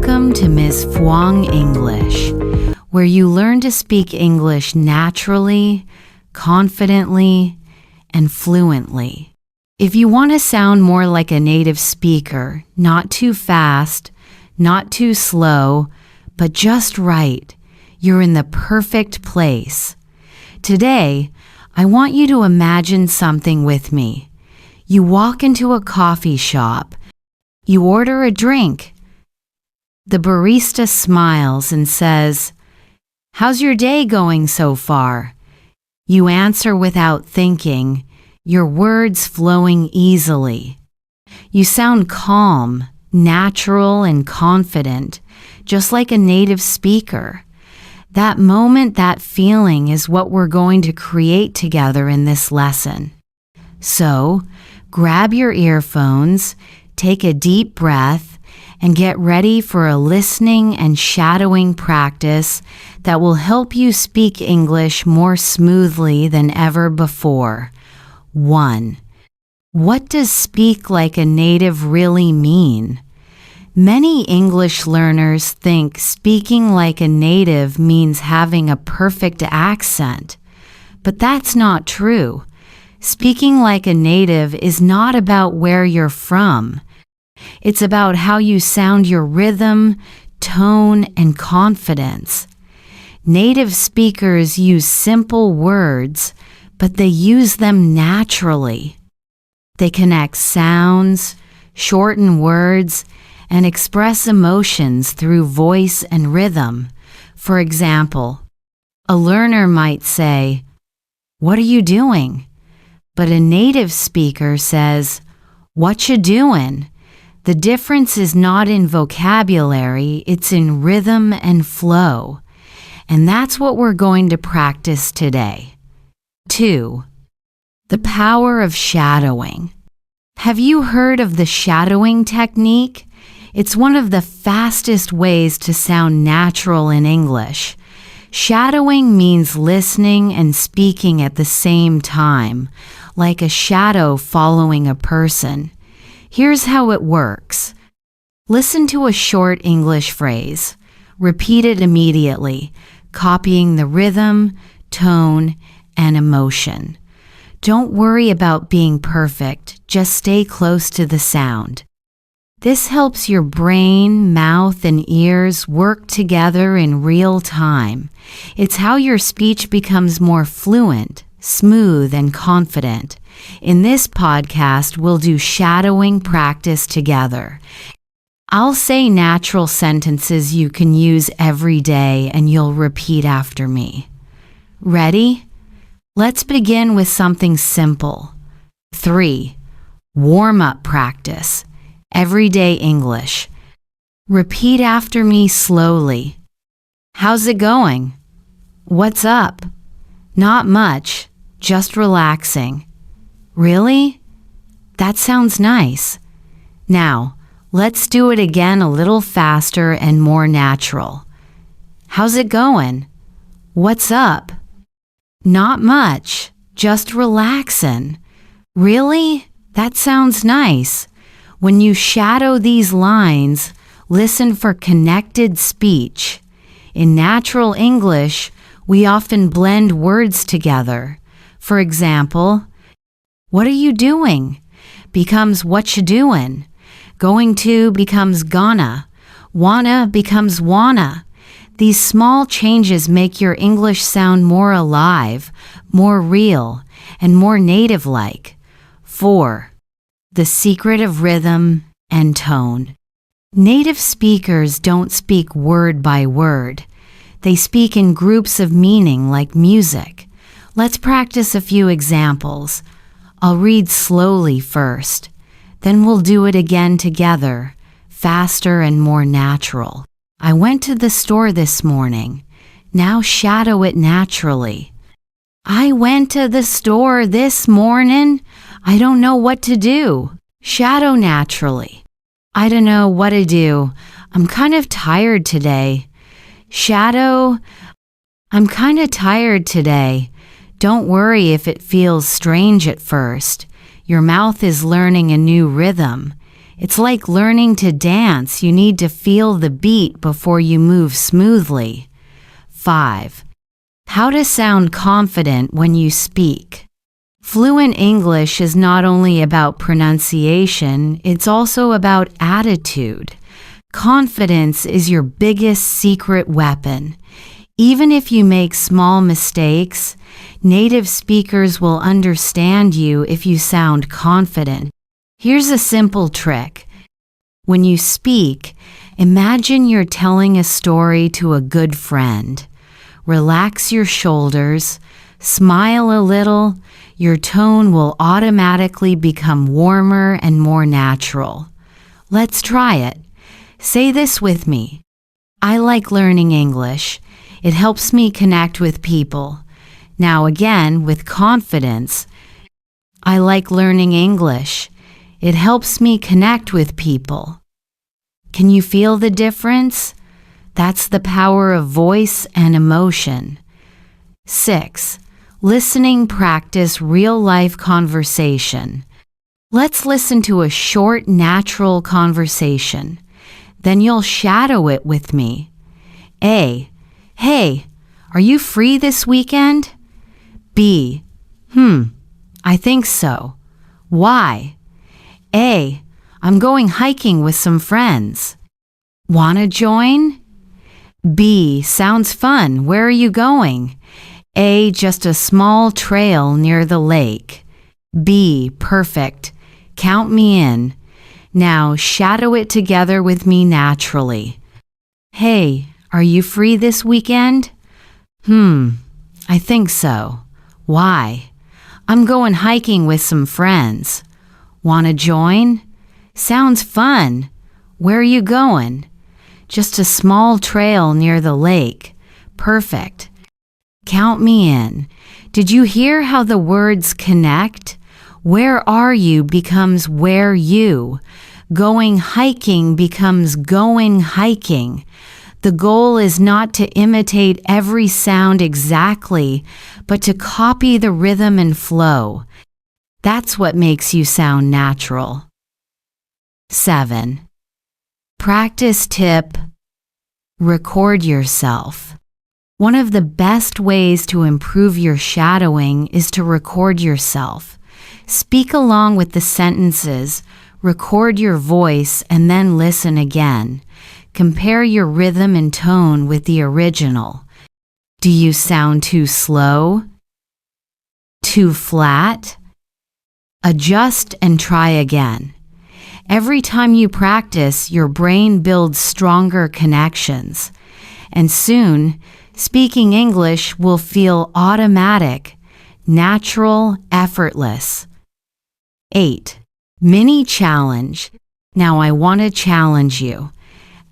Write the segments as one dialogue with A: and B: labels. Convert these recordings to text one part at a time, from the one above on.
A: Welcome to Ms. Phuong English, where you learn to speak English naturally, confidently, and fluently. If you want to sound more like a native speaker, not too fast, not too slow, but just right, you're in the perfect place. Today, I want you to imagine something with me. You walk into a coffee shop. You order a drink. The barista smiles and says, "How's your day going so far?" You answer without thinking, your words flowing easily. You sound calm, natural, and confident, just like a native speaker. That moment, that feeling is what we're going to create together in this lesson. So, grab your earphones, take a deep breath, and get ready for a listening and shadowing practice that will help you speak English more smoothly than ever before. 1. What does speak like a native really mean? Many English learners think speaking like a native means having a perfect accent, but that's not true. Speaking like a native is not about where you're from. It's about how you sound, your rhythm, tone, and confidence. Native speakers use simple words, but they use them naturally. They connect sounds, shorten words, and express emotions through voice and rhythm. For example, a learner might say, "What are you doing?" But a native speaker says, "What you doing?" The difference is not in vocabulary, it's in rhythm and flow. And that's what we're going to practice today. 2. The power of shadowing. Have you heard of the shadowing technique? It's one of the fastest ways to sound natural in English. Shadowing means listening and speaking at the same time, like a shadow following a person. Here's how it works. Listen to a short English phrase. Repeat it immediately, copying the rhythm, tone, and emotion. Don't worry about being perfect, just stay close to the sound. This helps your brain, mouth, and ears work together in real time. It's how your speech becomes more fluent, smooth, and confident. In this podcast, we'll do shadowing practice together. I'll say natural sentences you can use every day, and you'll repeat after me. Ready? Let's begin with something simple. 3. Warm-up practice. Everyday English. Repeat after me slowly. How's it going? What's up? Not much, just relaxing. Really? That sounds nice. Now, let's do it again a little faster and more natural. How's it going? What's up? Not much, just relaxing. Really? That sounds nice. When you shadow these lines, listen for connected speech. In natural English, we often blend words together. For example, "What are you doing?" becomes "what you doing." Going to becomes gonna. Wanna becomes wanna. These small changes make your English sound more alive, more real, and more native-like. 4. The secret of rhythm and tone. Native speakers don't speak word by word. They speak in groups of meaning like music. Let's practice a few examples. I'll read slowly first. Then we'll do it again together, faster and more natural. I went to the store this morning. Now shadow it naturally. I went to the store this morning. I don't know what to do. Shadow naturally. I don't know what to do. I'm kind of tired today. Shadow. I'm kind of tired today. Don't worry if it feels strange at first. Your mouth is learning a new rhythm. It's like learning to dance. You need to feel the beat before you move smoothly. 5. How to sound confident when you speak. Fluent English is not only about pronunciation, it's also about attitude. Confidence is your biggest secret weapon. Even if you make small mistakes, native speakers will understand you if you sound confident. Here's a simple trick. When you speak, imagine you're telling a story to a good friend. Relax your shoulders, smile a little. Your tone will automatically become warmer and more natural. Let's try it. Say this with me. I like learning English. It helps me connect with people. Now again, with confidence. I like learning English. It helps me connect with people. Can you feel the difference? That's the power of voice and emotion. 6. Listening practice real-life conversation. Let's listen to a short, natural conversation. Then you'll shadow it with me. A. Hey, are you free this weekend? B. I think so. Why? A. I'm going hiking with some friends. Wanna join? B. Sounds fun. Where are you going? A. Just a small trail near the lake. B. Perfect. Count me in. Now shadow it together with me naturally. Hey, are you free this weekend? I think so. Why? I'm going hiking with some friends. Wanna join? Sounds fun. Where are you going? Just a small trail near the lake. Perfect. Count me in. Did you hear how the words connect? Where are you becomes where you. Going hiking becomes going hiking. The goal is not to imitate every sound exactly, but to copy the rhythm and flow. That's what makes you sound natural. 7. Practice tip: record yourself. One of the best ways to improve your shadowing is to record yourself. Speak along with the sentences, record your voice, and then listen again. Compare your rhythm and tone with the original. Do you sound too slow? Too flat? Adjust and try again. Every time you practice, your brain builds stronger connections. And soon, speaking English will feel automatic, natural, effortless. 8. Mini challenge. Now I want to challenge you.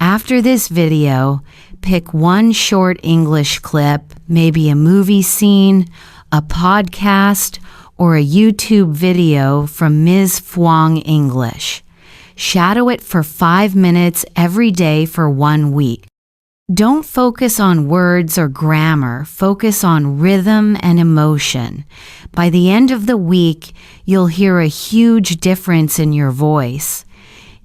A: After this video, pick one short English clip, maybe a movie scene, a podcast, or a YouTube video from Ms. Fluency English. Shadow it for 5 minutes every day for 1 week. Don't focus on words or grammar, focus on rhythm and emotion. By the end of the week, you'll hear a huge difference in your voice.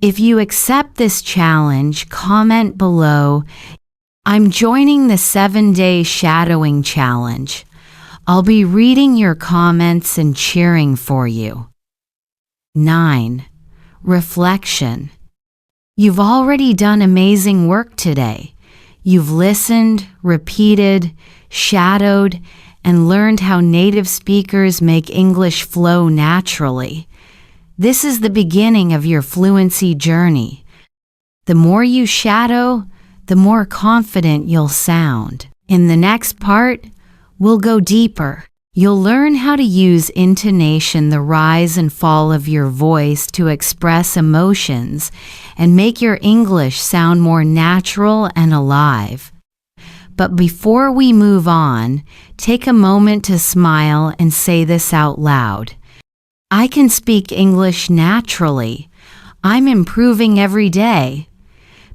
A: If you accept this challenge, comment below, "I'm joining the 7-day shadowing challenge." I'll be reading your comments and cheering for you. 9. Reflection. You've already done amazing work today. You've listened, repeated, shadowed, and learned how native speakers make English flow naturally. This is the beginning of your fluency journey. The more you shadow, the more confident you'll sound. In the next part, we'll go deeper. You'll learn how to use intonation, the rise and fall of your voice, to express emotions and make your English sound more natural and alive. But before we move on, take a moment to smile and say this out loud. I can speak English naturally. I'm improving every day.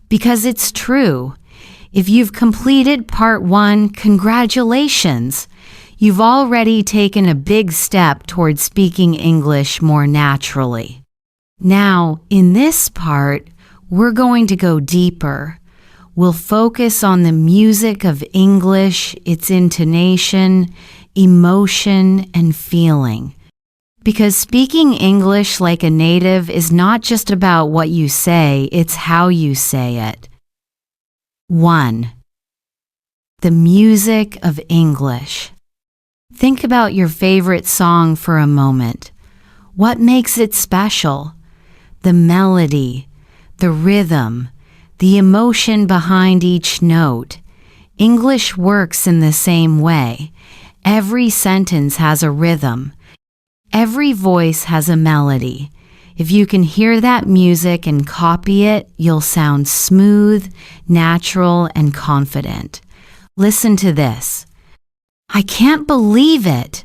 A: Because it's true. If you've completed part 1, congratulations. You've already taken a big step towards speaking English more naturally. Now, in this part, we're going to go deeper. We'll focus on the music of English, its intonation, emotion, and feeling. Because speaking English like a native is not just about what you say, it's how you say it. 1. The music of English. Think about your favorite song for a moment. What makes it special? The melody, the rhythm, the emotion behind each note. English works in the same way. Every sentence has a rhythm. Every voice has a melody. If you can hear that music and copy it, you'll sound smooth, natural, and confident. Listen to this. I can't believe it.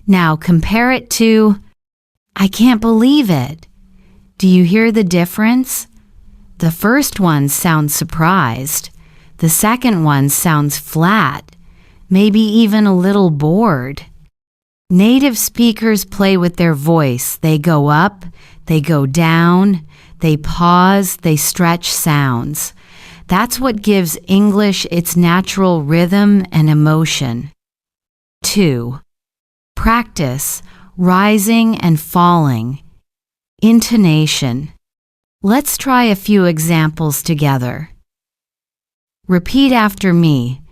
A: Now compare it to, I can't believe it. Do you hear the difference? The first one sounds surprised. The second one sounds flat, maybe even a little bored. Native speakers play with their voice. They go up, they go down, they pause, they stretch sounds. That's what gives English its natural rhythm and emotion. 2. Practice, rising and falling. Intonation. Let's try a few examples together. Repeat after me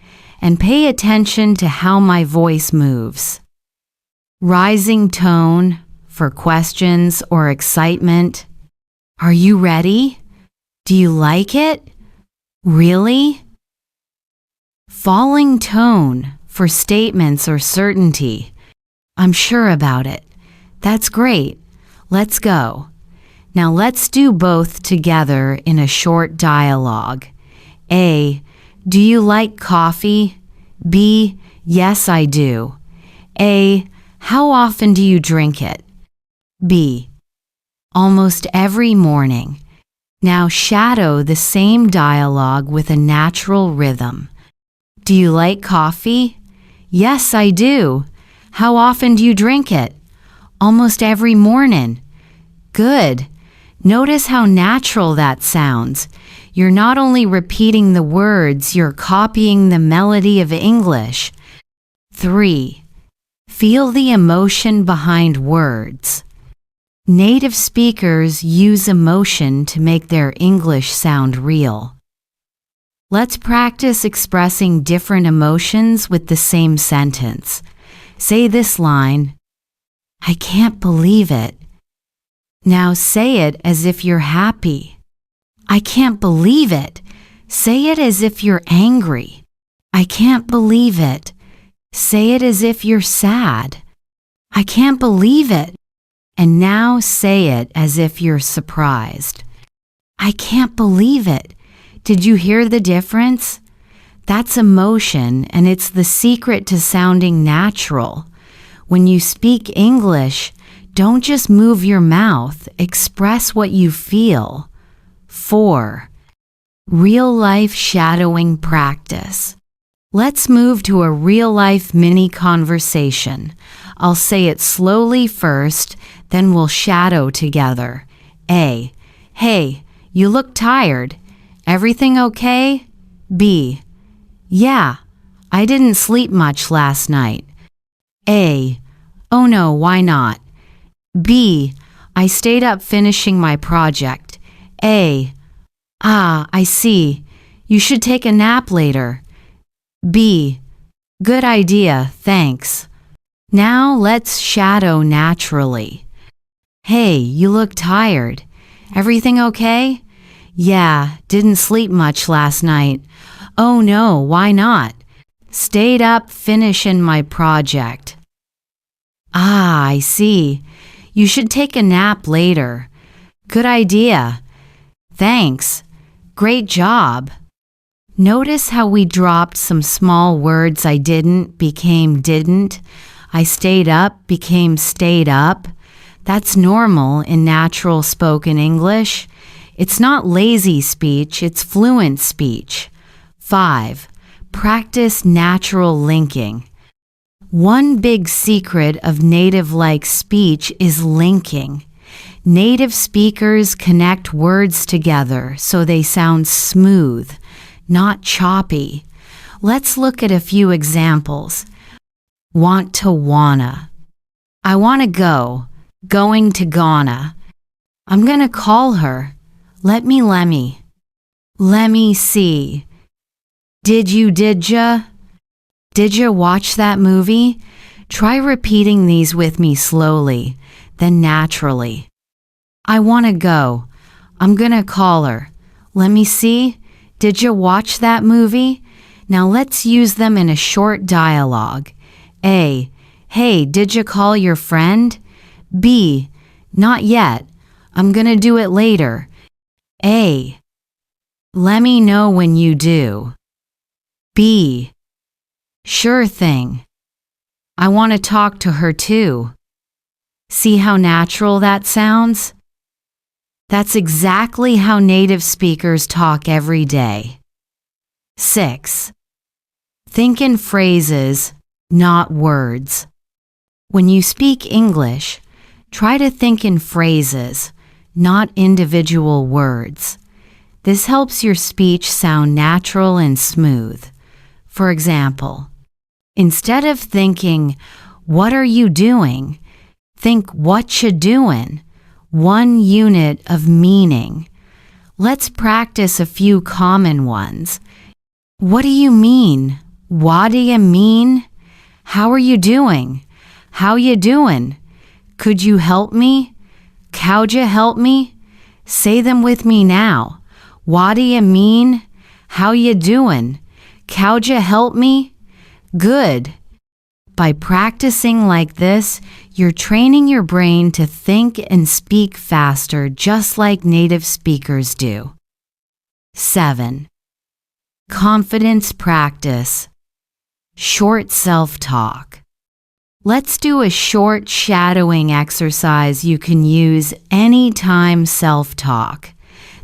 A: and pay attention to how my voice moves. Rising tone for questions or excitement. Are you ready? Do you like it? Really? Falling tone for statements or certainty. I'm sure about it. That's great. Let's go. Now let's do both together in a short dialogue. A. Do you like coffee? B. Yes, I do. A. How often do you drink it? B. Almost every morning. Now shadow the same dialogue with a natural rhythm. Do you like coffee? Yes, I do. How often do you drink it? Almost every morning. Good. Notice how natural that sounds. You're not only repeating the words, you're copying the melody of English. 3. Feel the emotion behind words. Native speakers use emotion to make their English sound real. Let's practice expressing different emotions with the same sentence. Say this line, I can't believe it. Now say it as if you're happy. I can't believe it. Say it as if you're angry. I can't believe it. Say it as if you're sad. I can't believe it. And now say it as if you're surprised. I can't believe it. Did you hear the difference? That's emotion, and it's the secret to sounding natural. When you speak English, don't just move your mouth, express what you feel. 4. Real-life shadowing practice. Let's move to a real-life mini conversation. I'll say it slowly first, then we'll shadow together. A. Hey, you look tired. Everything okay? B. Yeah, I didn't sleep much last night. A. Oh no, why not? B. I stayed up finishing my project. A. Ah, I see. You should take a nap later. B. Good idea, thanks. Now let's shadow naturally. Hey, you look tired. Everything okay? Yeah, didn't sleep much last night. Oh no, why not? Stayed up finishing my project. Ah, I see. You should take a nap later. Good idea. Thanks. Great job. Notice how we dropped some small words. I didn't became didn't. I stayed up became stayed up. That's normal in natural spoken English. It's not lazy speech, it's fluent speech. 5. Practice natural linking. One big secret of native-like speech is linking. Native speakers connect words together so they sound smooth, not choppy. Let's look at a few examples. Want to wanna. I wanna go. Going to gonna. I'm gonna call her. Lemme. Lemme see. Didja? Didja watch that movie? Try repeating these with me slowly, then naturally. I wanna go. I'm gonna call her. Lemme see. Didja watch that movie? Now let's use them in a short dialogue. A. Hey, did you call your friend? B. Not yet. I'm gonna do it later. A. Let me know when you do. B. Sure thing. I want to talk to her too. See how natural that sounds? That's exactly how native speakers talk every day. 6. Think in phrases, not words. When you speak English, try to think in phrases, not individual words. This helps your speech sound natural and smooth. For example, instead of thinking, "What are you doing?" think, "What you doing?" One unit of meaning. Let's practice a few common ones. What do you mean? What do you mean? How are you doing? How you doing? Could you help me? Cow'd you help me? Say them with me now. What do you mean? How you doing? Cow'd you help me? Good. By practicing like this, you're training your brain to think and speak faster just like native speakers do. 7. Confidence practice. Short self-talk. Let's do a short shadowing exercise you can use anytime self-talk.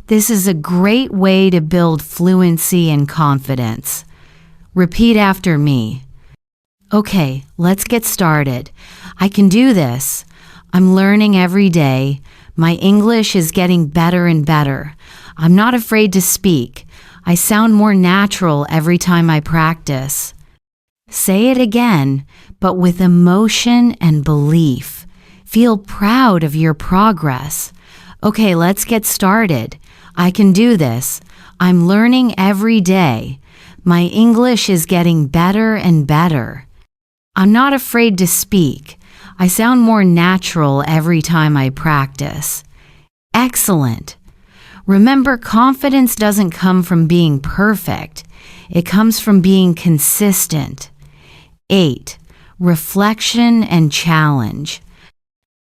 A: This is a great way to build fluency and confidence. Repeat after me. Okay, let's get started. I can do this. I'm learning every day. My English is getting better and better. I'm not afraid to speak. I sound more natural every time I practice. Say it again, but with emotion and belief. Feel proud of your progress. Okay, let's get started. I can do this. I'm learning every day. My English is getting better and better. I'm not afraid to speak. I sound more natural every time I practice. Excellent. Remember, confidence doesn't come from being perfect. It comes from being consistent. 8. Reflection and challenge.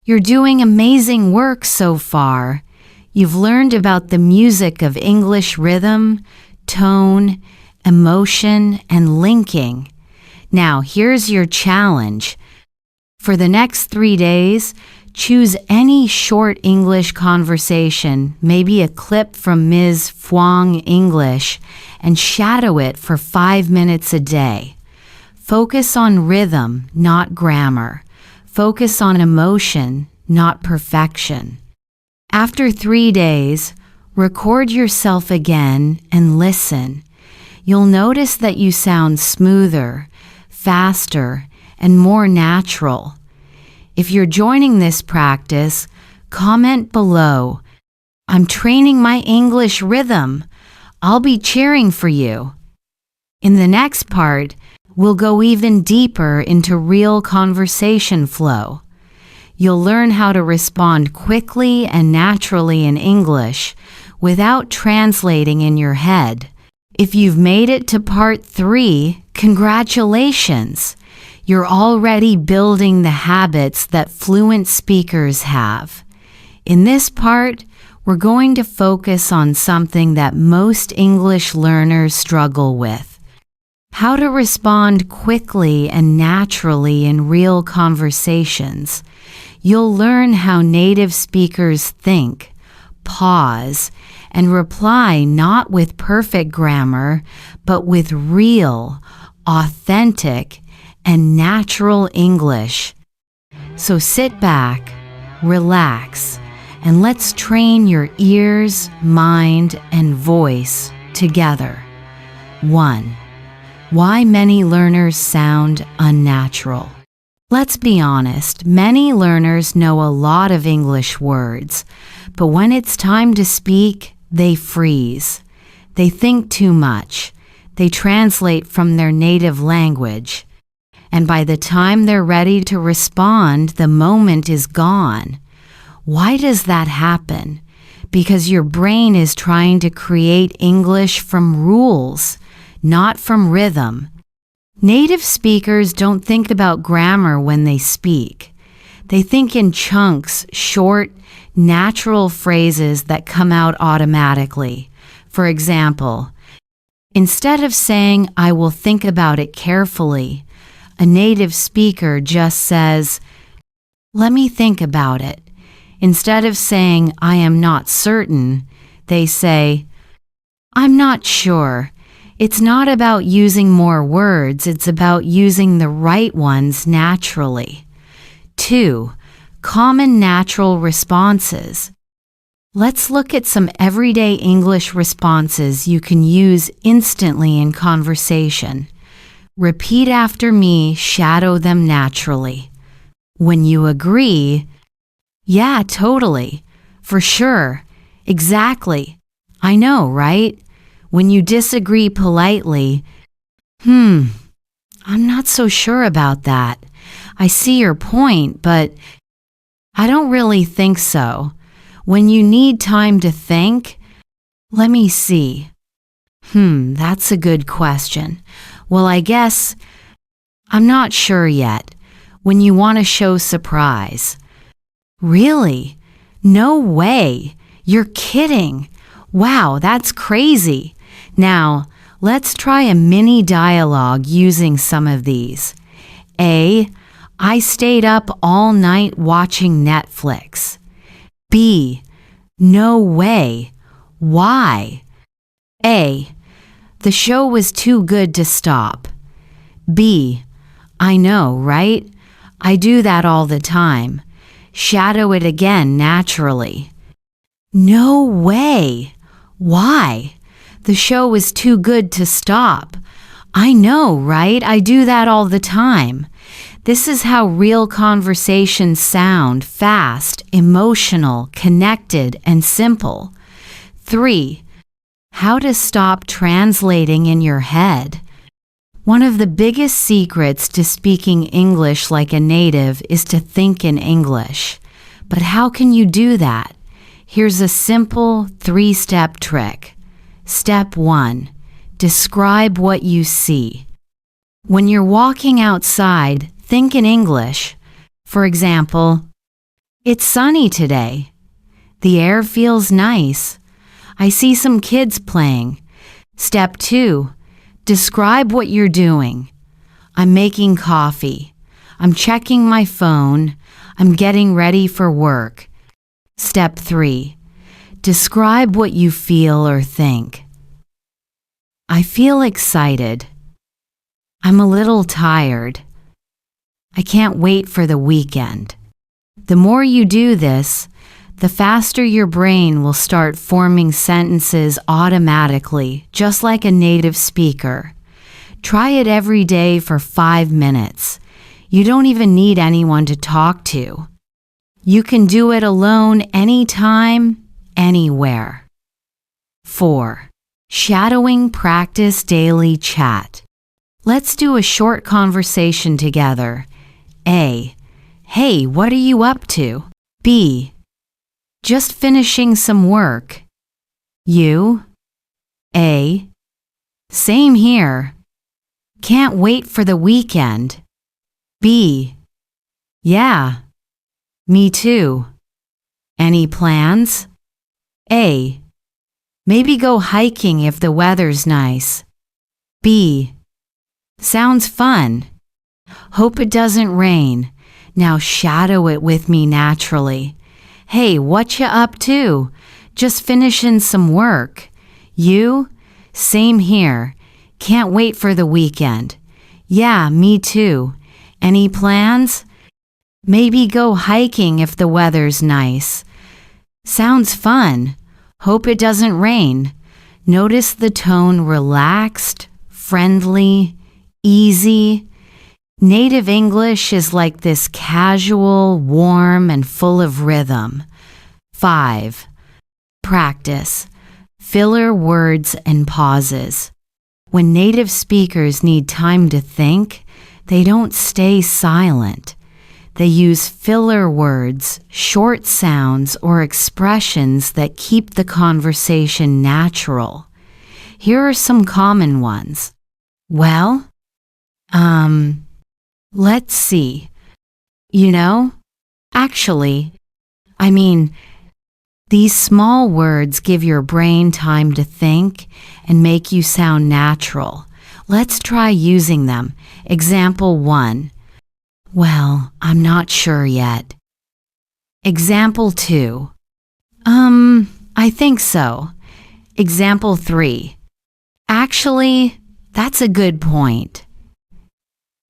A: You're doing amazing work so far. You've learned about the music of English rhythm, tone, emotion, and linking. Now, here's your challenge. For the next 3 days, choose any short English conversation, maybe a clip from Ms. Fhuang English, and shadow it for 5 minutes a day. Focus on rhythm, not grammar. Focus on emotion, not perfection. After 3 days, record yourself again and listen. You'll notice that you sound smoother, faster, and more natural. If you're joining this practice, comment below. I'm training my English rhythm. I'll be cheering for you. In the next part, we'll go even deeper into real conversation flow. You'll learn how to respond quickly and naturally in English without translating in your head. If you've made it to part 3, congratulations! You're already building the habits that fluent speakers have. In this part, we're going to focus on something that most English learners struggle with: how to respond quickly and naturally in real conversations. You'll learn how native speakers think, pause, and reply not with perfect grammar, but with real, authentic, and natural English. So sit back, relax, and let's train your ears, mind, and voice together. 1. Why many learners sound unnatural. Let's be honest, many learners know a lot of English words, but when it's time to speak, they freeze. They think too much. They translate from their native language. And by the time they're ready to respond, the moment is gone. Why does that happen? Because your brain is trying to create English from rules, not from rhythm. Native speakers don't think about grammar when they speak. They think in chunks, short, natural phrases that come out automatically. For example, instead of saying, "I will think about it carefully," a native speaker just says, "Let me think about it." Instead of saying, "I am not certain," they say, "I'm not sure." It's not about using more words, it's about using the right ones naturally. 2. Common natural responses. Let's look at some everyday English responses you can use instantly in conversation. Repeat after me, shadow them naturally. When you agree, "Yeah, totally. For sure. Exactly. I know, right?" When you disagree politely, I'm not so sure about that. I see your point, but I don't really think so. When you need time to think, "Let me see. That's a good question. Well, I guess I'm not sure yet." When you want to show surprise. "Really? No way. You're kidding. Wow, that's crazy." Now, let's try a mini dialogue using some of these. A. I stayed up all night watching Netflix. B. No way. Why? A. The show was too good to stop. B. I know, right? I do that all the time. Shadow it again naturally. No way. Why? The show was too good to stop. I know, right? I do that all the time. This is how real conversations sound: fast, emotional, connected, and simple. 3. How to stop translating in your head. One of the biggest secrets to speaking English like a native is to think in English. But how can you do that? Here's a simple 3-step trick. Step 1. Describe what you see. When you're walking outside, think in English. For example, "It's sunny today. The air feels nice. I see some kids playing." Step 2. Describe what you're doing. "I'm making coffee. I'm checking my phone. I'm getting ready for work." Step 3. Describe what you feel or think. "I feel excited. I'm a little tired. I can't wait for the weekend." The more you do this, the faster your brain will start forming sentences automatically, just like a native speaker. Try it every day for 5 minutes. You don't even need anyone to talk to. You can do it alone anytime, anywhere. 4. Shadowing practice daily chat. Let's do a short conversation together. A. Hey, what are you up to? B. Just finishing some work. You? A. Same here. Can't wait for the weekend. B. Yeah. Me too. Any plans? A. Maybe go hiking if the weather's nice. B. Sounds fun. Hope it doesn't rain. Now shadow it with me naturally. Hey, what ya up to? Just finishing some work. You? Same here. Can't wait for the weekend. Yeah, me too. Any plans? Maybe go hiking if the weather's nice. Sounds fun. Hope it doesn't rain. Notice the tone relaxed, friendly, easy. Native English is like this casual, warm, and full of rhythm. 5. Practice. Filler words and pauses. When native speakers need time to think, they don't stay silent. They use filler words, short sounds, or expressions that keep the conversation natural. Here are some common ones. Well, let's see. Actually, these small words give your brain time to think and make you sound natural. Let's try using them. Example 1. Well, I'm not sure yet. Example 2. I think so. Example 3. Actually, that's a good point.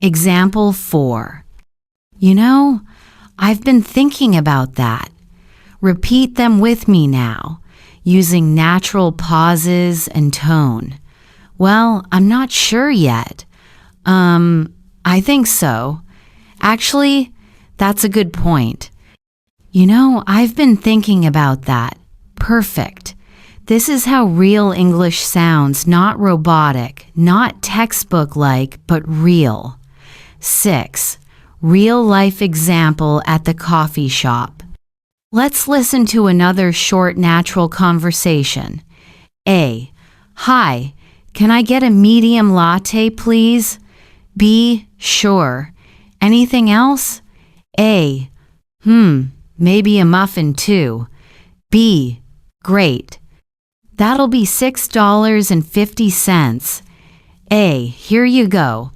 A: Example 4. I've been thinking about that. Repeat them with me now, using natural pauses and tone. Well, I'm not sure yet. I think so. Actually, that's a good point. I've been thinking about that. Perfect. This is how real English sounds, not robotic, not textbook-like, but real. 6. Real-life example at the coffee shop. Let's listen to another short natural conversation. A. Hi, can I get a medium latte, please? B. Sure. Anything else? A. Maybe a muffin too. B. Great. That'll be $6.50. A. Here you go.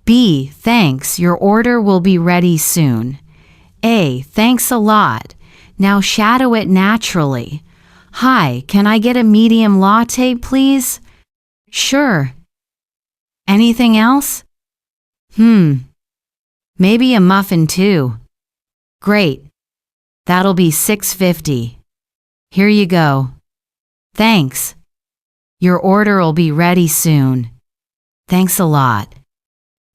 A: B. Thanks, your order will be ready soon. A. Thanks a lot. Now shadow it naturally. Hi, can I get a medium latte, please? Sure. Anything else? Maybe a muffin too. Great. That'll be $6.50. Here you go. Thanks. Your order'll be ready soon. Thanks a lot.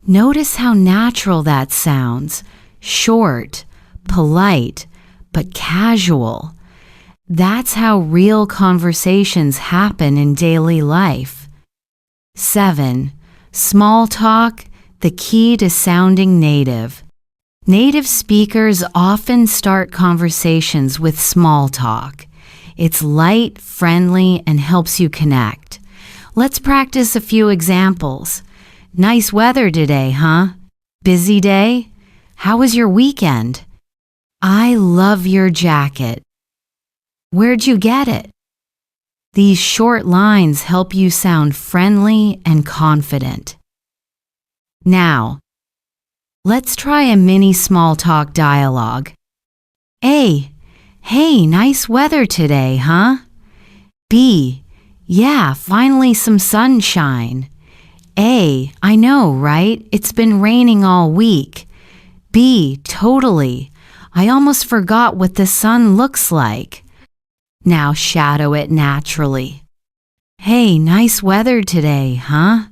A: Notice how natural that sounds. Short, polite, but casual. That's how real conversations happen in daily life. 7. Small talk, the key to sounding native. Native speakers often start conversations with small talk. It's light, friendly, and helps you connect. Let's practice a few examples. Nice weather today, huh? Busy day? How was your weekend? I love your jacket. Where'd you get it? These short lines help you sound friendly and confident. Now, let's try a mini small talk dialogue. A. Hey, nice weather today, huh? B. Yeah, finally some sunshine. A. I know, right? It's been raining all week. B. Totally. I almost forgot what the sun looks like. Now shadow it naturally. Hey, nice weather today, huh?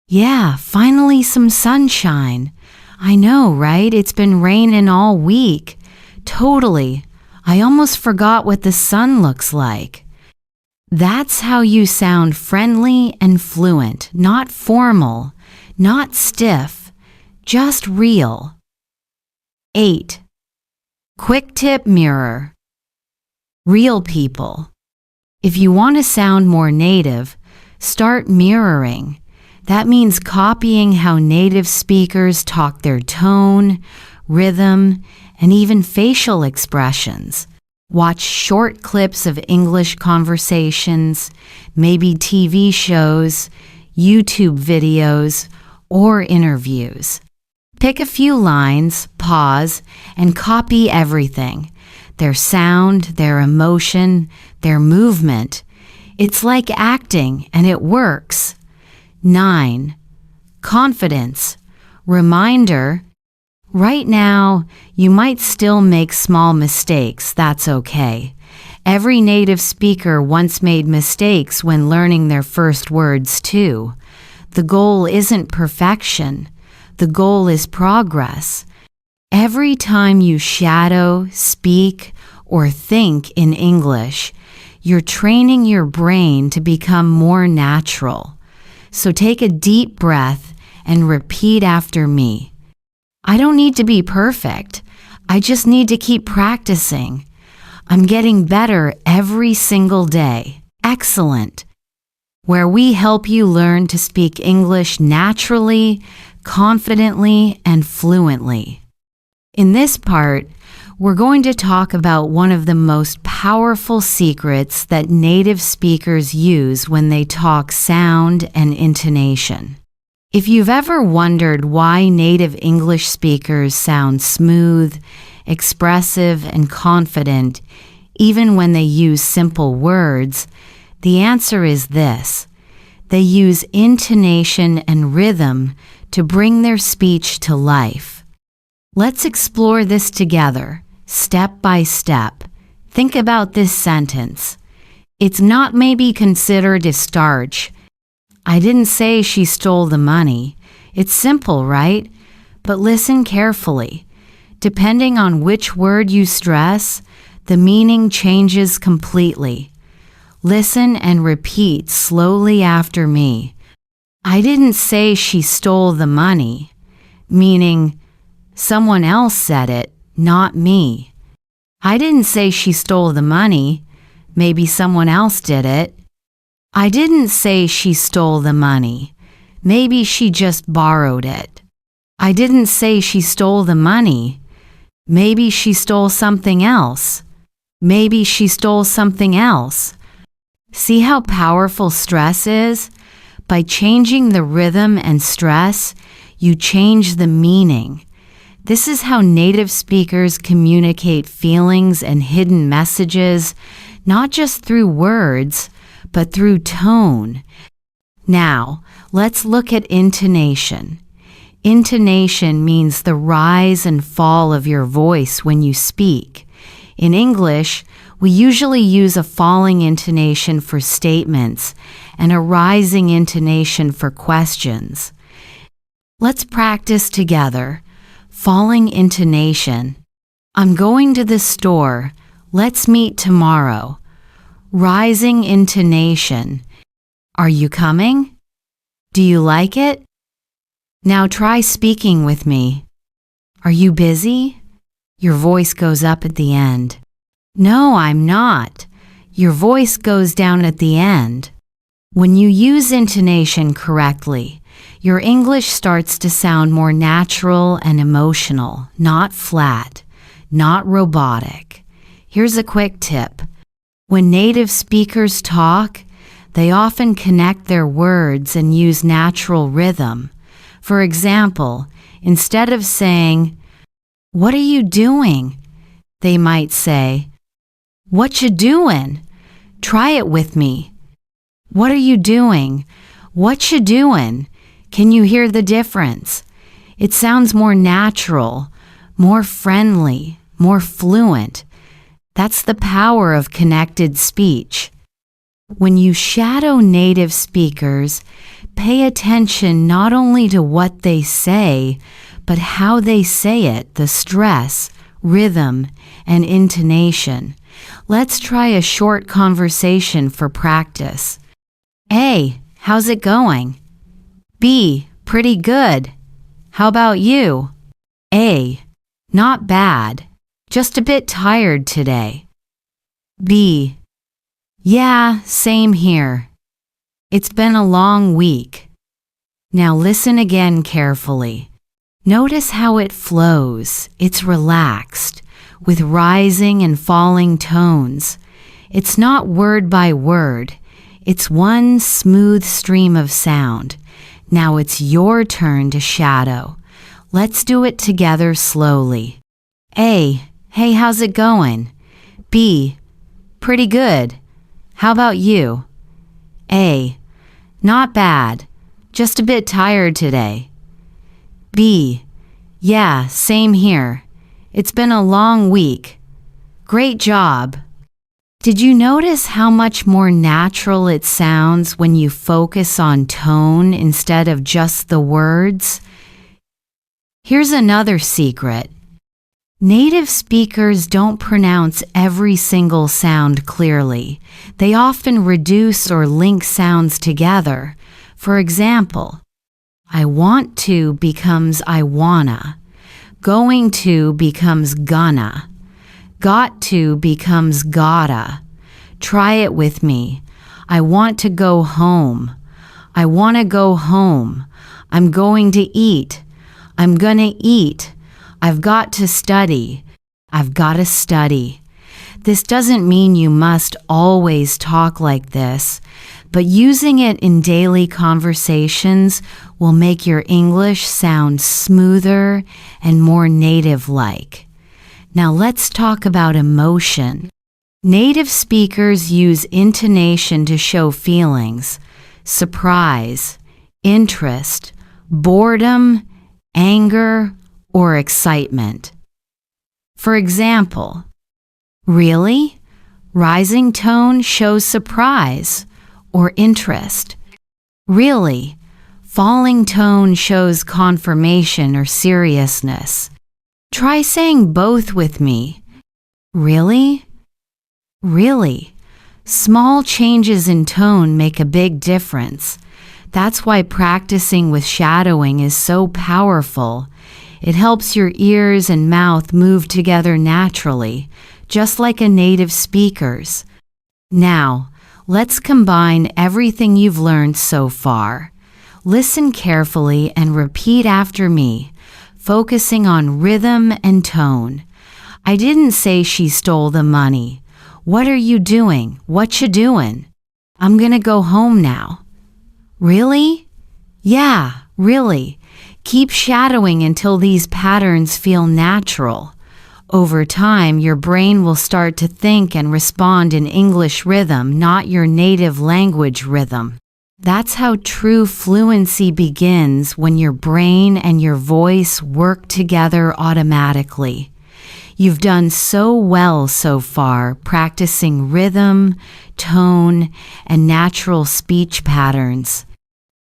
A: Yeah, finally some sunshine. I know, right? It's been raining all week. Totally. I almost forgot what the sun looks like. That's how you sound friendly and fluent, not formal, not stiff, just real. 8. Quick tip mirror. Real people. If you want to sound more native, start mirroring. That means copying how native speakers talk, their tone, rhythm, and even facial expressions. Watch short clips of English conversations, maybe TV shows, YouTube videos, or interviews. Pick a few lines, pause, and copy everything. Their sound, their emotion, their movement. It's like acting, and it works. 9. Confidence. Reminder, Right now, you might still make small mistakes. That's okay. Every native speaker once made mistakes when learning their first words, too. The goal isn't perfection. The goal is progress. Every time you shadow, speak, or think in English, you're training your brain to become more natural. So take a deep breath and repeat after me. I don't need to be perfect. I just need to keep practicing. I'm getting better every single day. Excellent. Where we help you learn to speak English naturally, confidently, and fluently. In this part, we're going to talk about one of the most powerful secrets that native speakers use when they talk sound and intonation. If you've ever wondered why native English speakers sound smooth, expressive, and confident, even when they use simple words, the answer is this. They use intonation and rhythm to bring their speech to life. Let's explore this together, step by step. Think about this sentence. It's not maybe considered a starch. I didn't say she stole the money. It's simple, right? But listen carefully. Depending on which word you stress, the meaning changes completely. Listen and repeat slowly after me. I didn't say she stole the money, meaning someone else said it, not me. I didn't say she stole the money, maybe someone else did it. I didn't say she stole the money. Maybe she just borrowed it. I didn't say she stole the money. Maybe she stole something else. Maybe she stole something else. See how powerful stress is? By changing the rhythm and stress, you change the meaning. This is how native speakers communicate feelings and hidden messages, not just through words, but through tone. Now, let's look at intonation. Intonation means the rise and fall of your voice when you speak. In English, we usually use a falling intonation for statements and a rising intonation for questions. Let's practice together. Falling intonation. I'm going to the store. Let's meet tomorrow. Rising intonation. Are you coming? Do you like it? Now try speaking with me. Are you busy? Your voice goes up at the end. No, I'm not. Your voice goes down at the end. When you use intonation correctly, your English starts to sound more natural and emotional, not flat, not robotic. Here's a quick tip. When native speakers talk, they often connect their words and use natural rhythm. For example, instead of saying, "What are you doing?" they might say, "What you doing?" Try it with me. What are you doing? What you doing? Can you hear the difference? It sounds more natural, more friendly, more fluent. That's the power of connected speech. When you shadow native speakers, pay attention not only to what they say, but how they say it, the stress, rhythm, and intonation. Let's try a short conversation for practice. A, how's it going? B, pretty good. How about you? A, not bad. Just a bit tired today. B, yeah, same here. It's been a long week. Now listen again carefully. Notice how it flows. It's relaxed, with rising and falling tones. It's not word by word. It's one smooth stream of sound. Now it's your turn to shadow. Let's do it together slowly. A, hey, how's it going? B, pretty good. How about you? A, not bad. Just a bit tired today. B, Yeah, same here. It's been a long week. Great job. Did you notice how much more natural it sounds when you focus on tone instead of just the words? Here's another secret. Native speakers don't pronounce every single sound clearly. They often reduce or link sounds together. For example, I want to becomes I wanna. Going to becomes gonna. Got to becomes gotta. Try it with me. I want to go home. I want to go home. I'm going to eat. I'm gonna eat. I've got to study. I've got to study. This doesn't mean you must always talk like this, but using it in daily conversations will make your English sound smoother and more native-like. Now let's talk about emotion. Native speakers use intonation to show feelings: surprise, interest, boredom, anger, or excitement. For example, really? Rising tone shows surprise or interest. Really? Falling tone shows confirmation or seriousness. Try saying both with me. Really? Really? Small changes in tone make a big difference. That's why practicing with shadowing is so powerful. It helps your ears and mouth move together naturally, just like a native speaker's. Now, let's combine everything you've learned so far. Listen carefully and repeat after me, focusing on rhythm and tone. I didn't say she stole the money. What are you doing? What you doing? I'm gonna go home now. Really? Yeah, really. Keep shadowing until these patterns feel natural. Over time, your brain will start to think and respond in English rhythm, not your native language rhythm. That's how true fluency begins, when your brain and your voice work together automatically. You've done so well so far practicing rhythm, tone, and natural speech patterns.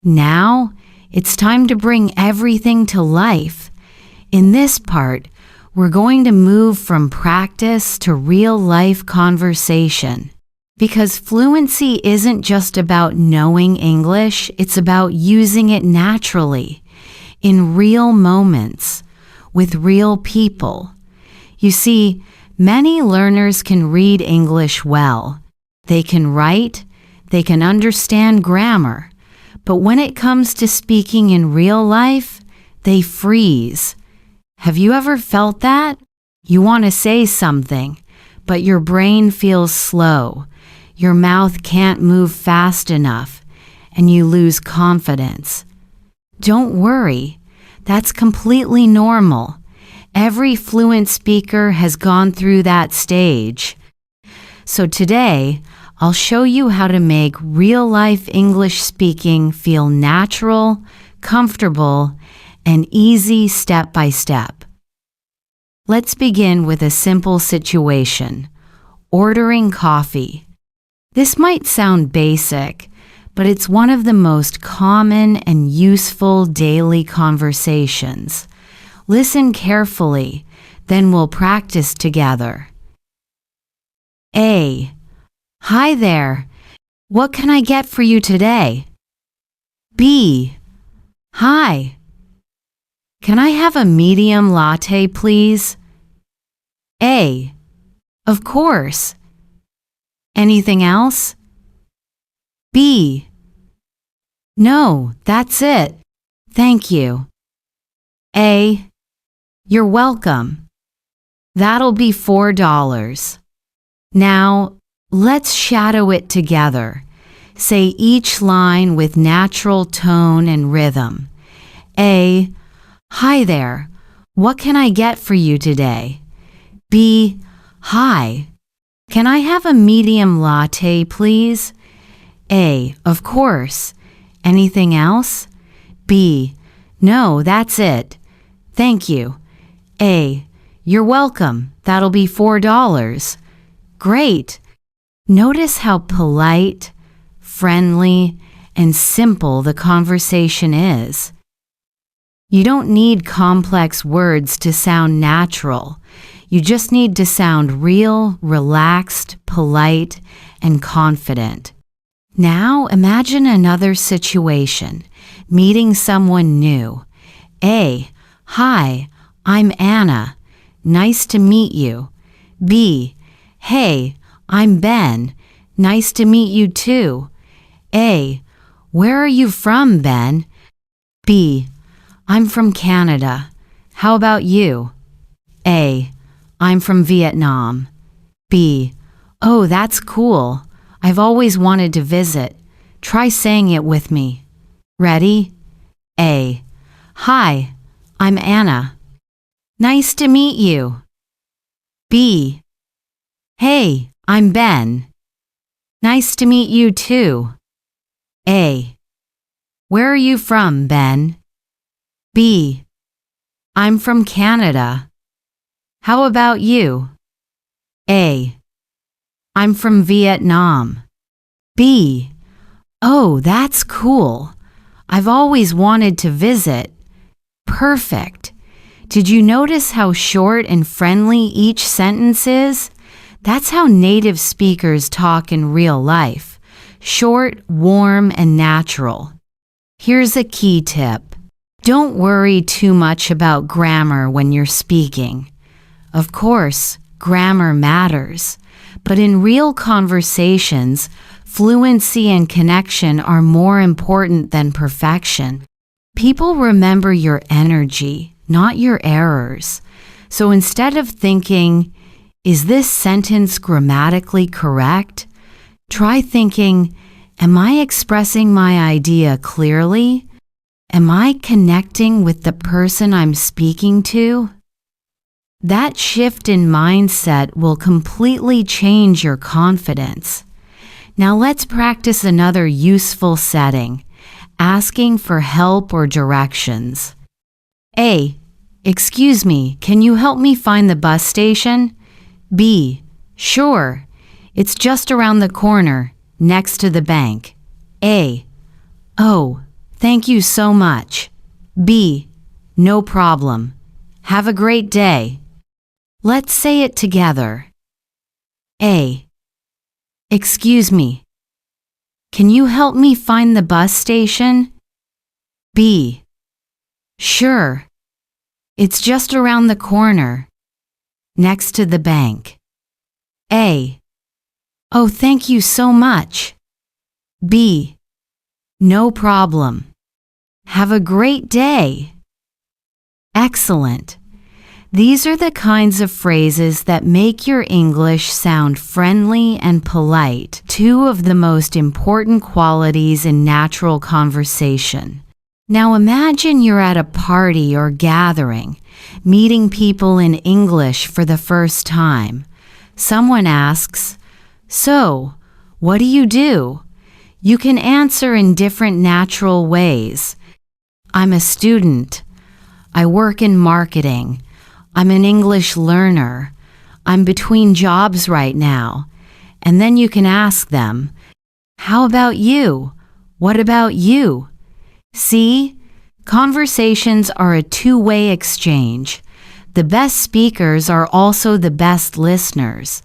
A: Now, it's time to bring everything to life. In this part, we're going to move from practice to real-life conversation. Because fluency isn't just about knowing English, it's about using it naturally, in real moments, with real people. You see, many learners can read English well. They can write, they can understand grammar. But when it comes to speaking in real life, they freeze. Have you ever felt that? You want to say something, but your brain feels slow. Your mouth can't move fast enough, and you lose confidence. Don't worry, that's completely normal. Every fluent speaker has gone through that stage. So today, I'll show you how to make real-life English speaking feel natural, comfortable, and easy step by step. Let's begin with a simple situation: ordering coffee. This might sound basic, but it's one of the most common and useful daily conversations. Listen carefully, then we'll practice together. A. Hi there. What can I get for you today? B. Hi. Can I have a medium latte, please? A. Of course. Anything else? B. No, that's it. Thank you. A. You're welcome. That'll be $4. Now, let's shadow it together. Say each line with natural tone and rhythm. A. Hi there. What can I get for you today? B. Hi. Can I have a medium latte, please? A. Of course. Anything else? B. No, that's it. Thank you. A. You're welcome. That'll be $4. Great. Notice how polite, friendly, and simple the conversation is. You don't need complex words to sound natural. You just need to sound real, relaxed, polite, and confident. Now imagine another situation, meeting someone new. A. Hi, I'm Anna. Nice to meet you. B. Hey, I'm Ben. Nice to meet you too. A. Where are you from, Ben? B. I'm from Canada. How about you? A. I'm from Vietnam. B. Oh, that's cool. I've always wanted to visit. Try saying it with me. Ready? A. Hi, I'm Anna. Nice to meet you. B. Hey, I'm Ben. Nice to meet you too. A. Where are you from, Ben? B. I'm from Canada. How about you? A. I'm from Vietnam. B. Oh, that's cool. I've always wanted to visit. Perfect. Did you notice how short and friendly each sentence is? That's how native speakers talk in real life. Short, warm, and natural. Here's a key tip. Don't worry too much about grammar when you're speaking. Of course, grammar matters, but in real conversations, fluency and connection are more important than perfection. People remember your energy, not your errors. So instead of thinking, is this sentence grammatically correct? Try thinking, am I expressing my idea clearly? Am I connecting with the person I'm speaking to? That shift in mindset will completely change your confidence. Now let's practice another useful setting, asking for help or directions. A. Excuse me, can you help me find the bus station? B. Sure. It's just around the corner, next to the bank. A. Oh, thank you so much. B. No problem. Have a great day. Let's say it together. A. Excuse me. Can you help me find the bus station? B. Sure. It's just around the corner, next to the bank. A. Oh, thank you so much. B. No problem. Have a great day. Excellent. These are the kinds of phrases that make your English sound friendly and polite, two of the most important qualities in natural conversation. Now imagine you're at a party or gathering, meeting people in English for the first time. Someone asks, "So, what do you do?" You can answer in different natural ways. I'm a student. I work in marketing. I'm an English learner. I'm between jobs right now. And then you can ask them, "How about you? What about you?" See, conversations are a two-way exchange. The best speakers are also the best listeners.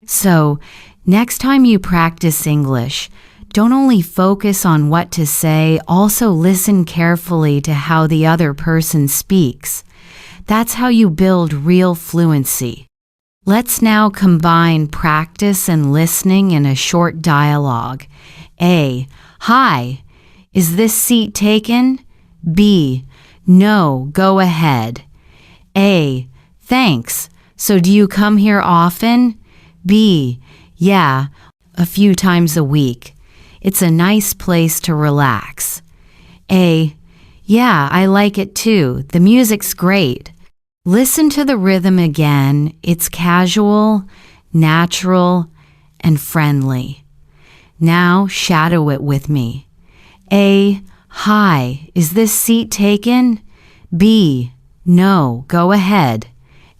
A: So, next time you practice English, don't only focus on what to say, also listen carefully to how the other person speaks. That's how you build real fluency. Let's now combine practice and listening in a short dialogue. A. Hi. Is this seat taken? B. No, go ahead. A. Thanks. So do you come here often? B. Yeah, a few times a week. It's a nice place to relax. A. Yeah, I like it too. The music's great. Listen to the rhythm again. It's casual, natural, and friendly. Now shadow it with me. A. Hi, is this seat taken? B. No, go ahead.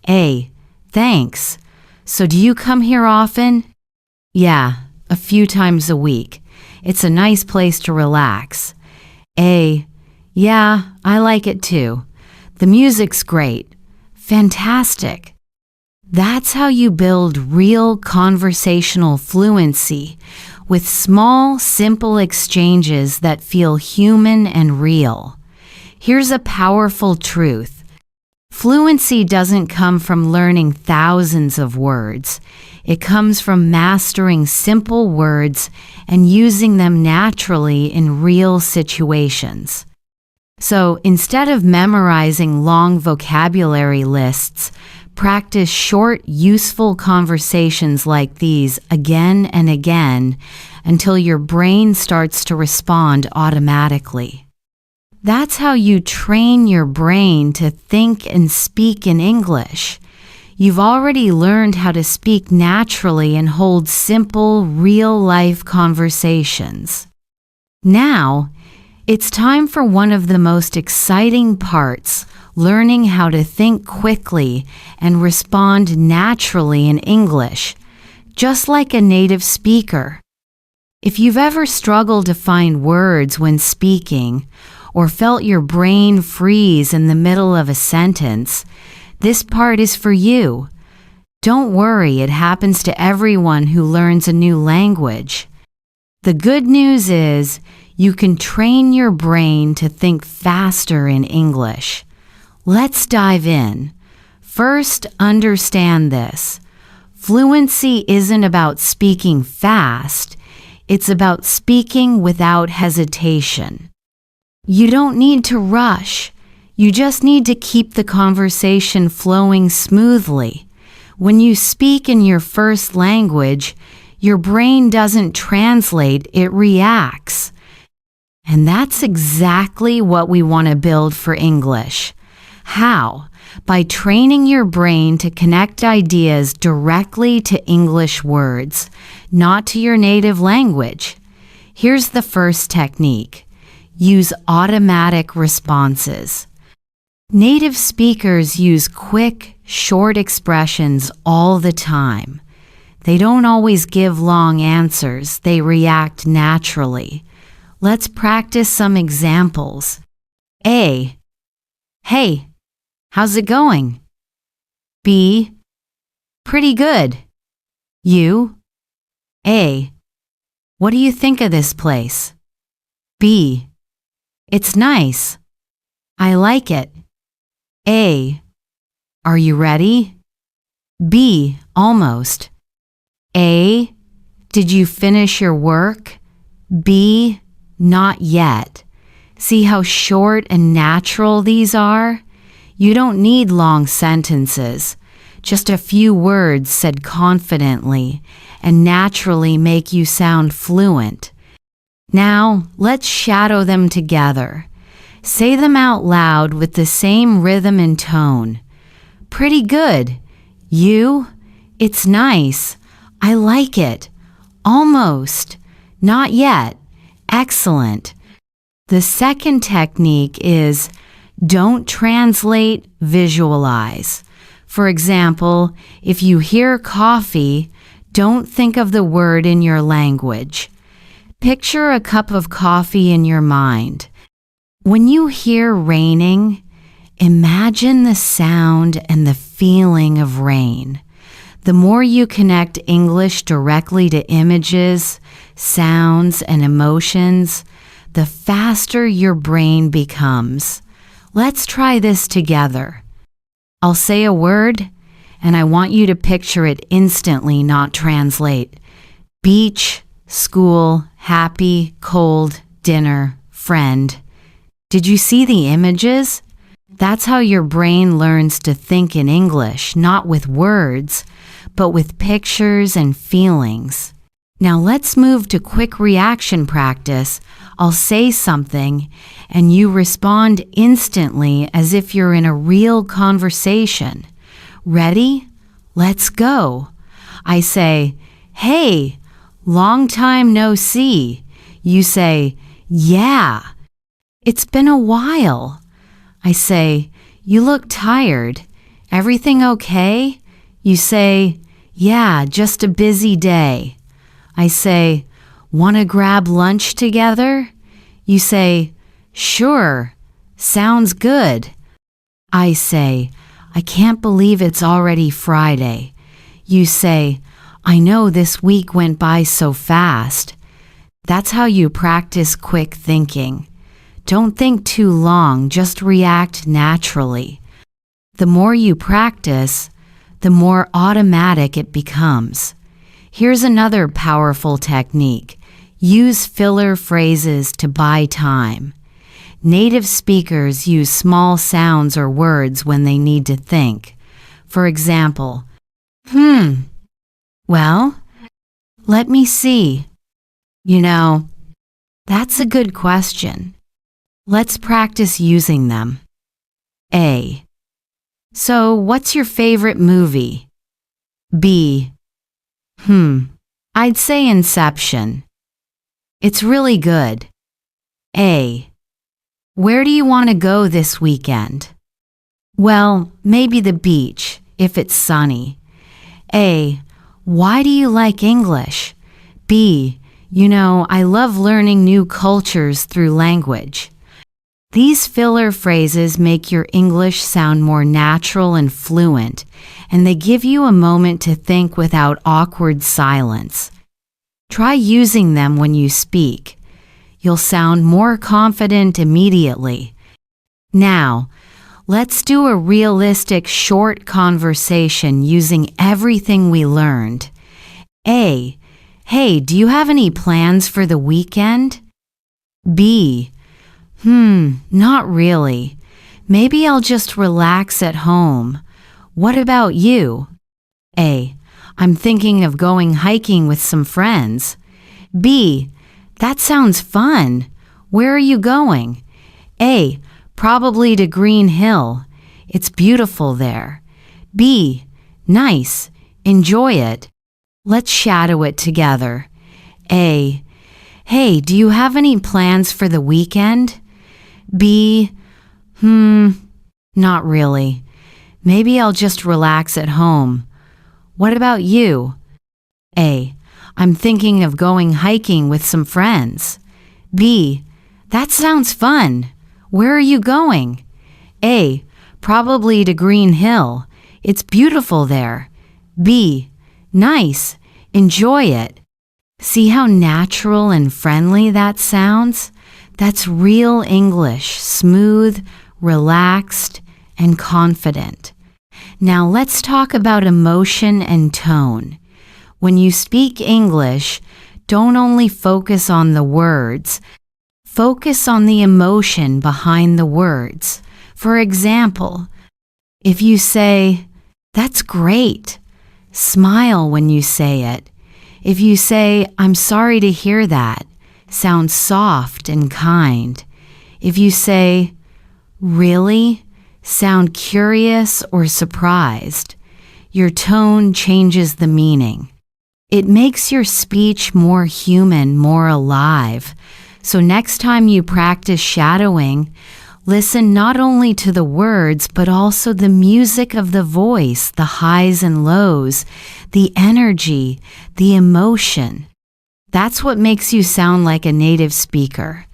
A: A. Thanks. So do you come here often? Yeah, a few times a week. It's a nice place to relax. A. Yeah, I like it too. The music's great. Fantastic. That's how you build real conversational fluency with small, simple exchanges that feel human and real. Here's a powerful truth. Fluency doesn't come from learning thousands of words. It comes from mastering simple words and using them naturally in real situations. So instead of memorizing long vocabulary lists, practice short, useful conversations like these again and again until your brain starts to respond automatically. That's how you train your brain to think and speak in English. You've already learned how to speak naturally and hold simple, real-life conversations. Now, it's time for one of the most exciting parts, learning how to think quickly and respond naturally in English, just like a native speaker. If you've ever struggled to find words when speaking, or felt your brain freeze in the middle of a sentence, this part is for you. Don't worry, it happens to everyone who learns a new language. The good news is, you can train your brain to think faster in English. Let's dive in. First, understand this. Fluency isn't about speaking fast. It's about speaking without hesitation. You don't need to rush. You just need to keep the conversation flowing smoothly. When you speak in your first language, your brain doesn't translate, it reacts. And that's exactly what we want to build for English. How? By training your brain to connect ideas directly to English words, not to your native language. Here's the first technique. Use automatic responses. Native speakers use quick, short expressions all the time. They don't always give long answers, they react naturally. Let's practice some examples. A. Hey, how's it going? B. Pretty good. You? A. What do you think of this place? B. It's nice. I like it. A. Are you ready? B. Almost. A. Did you finish your work? B. Not yet. See how short and natural these are? You don't need long sentences. Just a few words said confidently and naturally make you sound fluent. Now, let's shadow them together. Say them out loud with the same rhythm and tone. Pretty good. You? It's nice. I like it. Almost. Not yet. Excellent. The second technique is don't translate, visualize. For example, if you hear coffee, don't think of the word in your language. Picture a cup of coffee in your mind. When you hear raining, imagine the sound and the feeling of rain. The more you connect English directly to images, sounds, and emotions, the faster your brain becomes. Let's try this together. I'll say a word, and I want you to picture it instantly, not translate. Beach, school, happy, cold, dinner, friend. Did you see the images? That's how your brain learns to think in English, not with words, but with pictures and feelings. Now let's move to quick reaction practice. I'll say something, and you respond instantly as if you're in a real conversation. Ready? Let's go. I say, hey, long time no see. You say, yeah, it's been a while. I say, you look tired. Everything okay? You say, yeah, just a busy day. I say, wanna grab lunch together? You say, sure, sounds good. I say, I can't believe it's already Friday. You say, I know this week went by so fast. That's how you practice quick thinking. Don't think too long, just react naturally. The more you practice, the more automatic it becomes. Here's another powerful technique. Use filler phrases to buy time. Native speakers use small sounds or words when they need to think. For example, well, let me see. That's a good question. Let's practice using them. A. So, what's your favorite movie? B. I'd say Inception. It's really good. A. Where do you want to go this weekend? Well, maybe the beach, if it's sunny. A. Why do you like English? B. I love learning new cultures through language. These filler phrases make your English sound more natural and fluent, and they give you a moment to think without awkward silence. Try using them when you speak. You'll sound more confident immediately. Now, let's do a realistic short conversation using everything we learned. A. Hey, do you have any plans for the weekend? B. Not really. Maybe I'll just relax at home. What about you? A. I'm thinking of going hiking with some friends. B. That sounds fun. Where are you going? A. Probably to Green Hill. It's beautiful there. B. Nice. Enjoy it. Let's shadow it together. A. Hey, do you have any plans for the weekend? B. Not really. Maybe I'll just relax at home. What about you? A. I'm thinking of going hiking with some friends. B. That sounds fun. Where are you going? A. Probably to Green Hill. It's beautiful there. B. Nice. Enjoy it. See how natural and friendly that sounds? That's real English, smooth, relaxed, and confident. Now let's talk about emotion and tone. When you speak English, don't only focus on the words, focus on the emotion behind the words. For example, if you say, "That's great," smile when you say it. If you say, "I'm sorry to hear that," sound soft and kind. If you say, "Really?" sound curious or surprised. Your tone changes the meaning. It makes your speech more human, more alive. So next time you practice shadowing, listen not only to the words, but also the music of the voice, the highs and lows, the energy, the emotion. That's what makes you sound like a native speaker.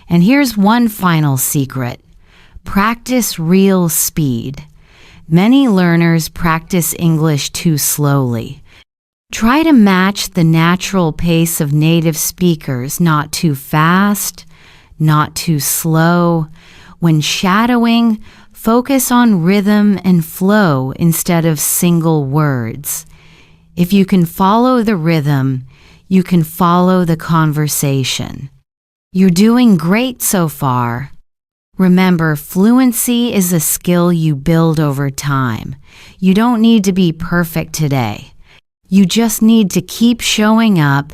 A: And here's one final secret. Practice real speed. Many learners practice English too slowly. Try to match the natural pace of native speakers, not too fast, not too slow. When shadowing, focus on rhythm and flow instead of single words. If you can follow the rhythm, you can follow the conversation. You're doing great so far. Remember, fluency is a skill you build over time. You don't need to be perfect today. You just need to keep showing up,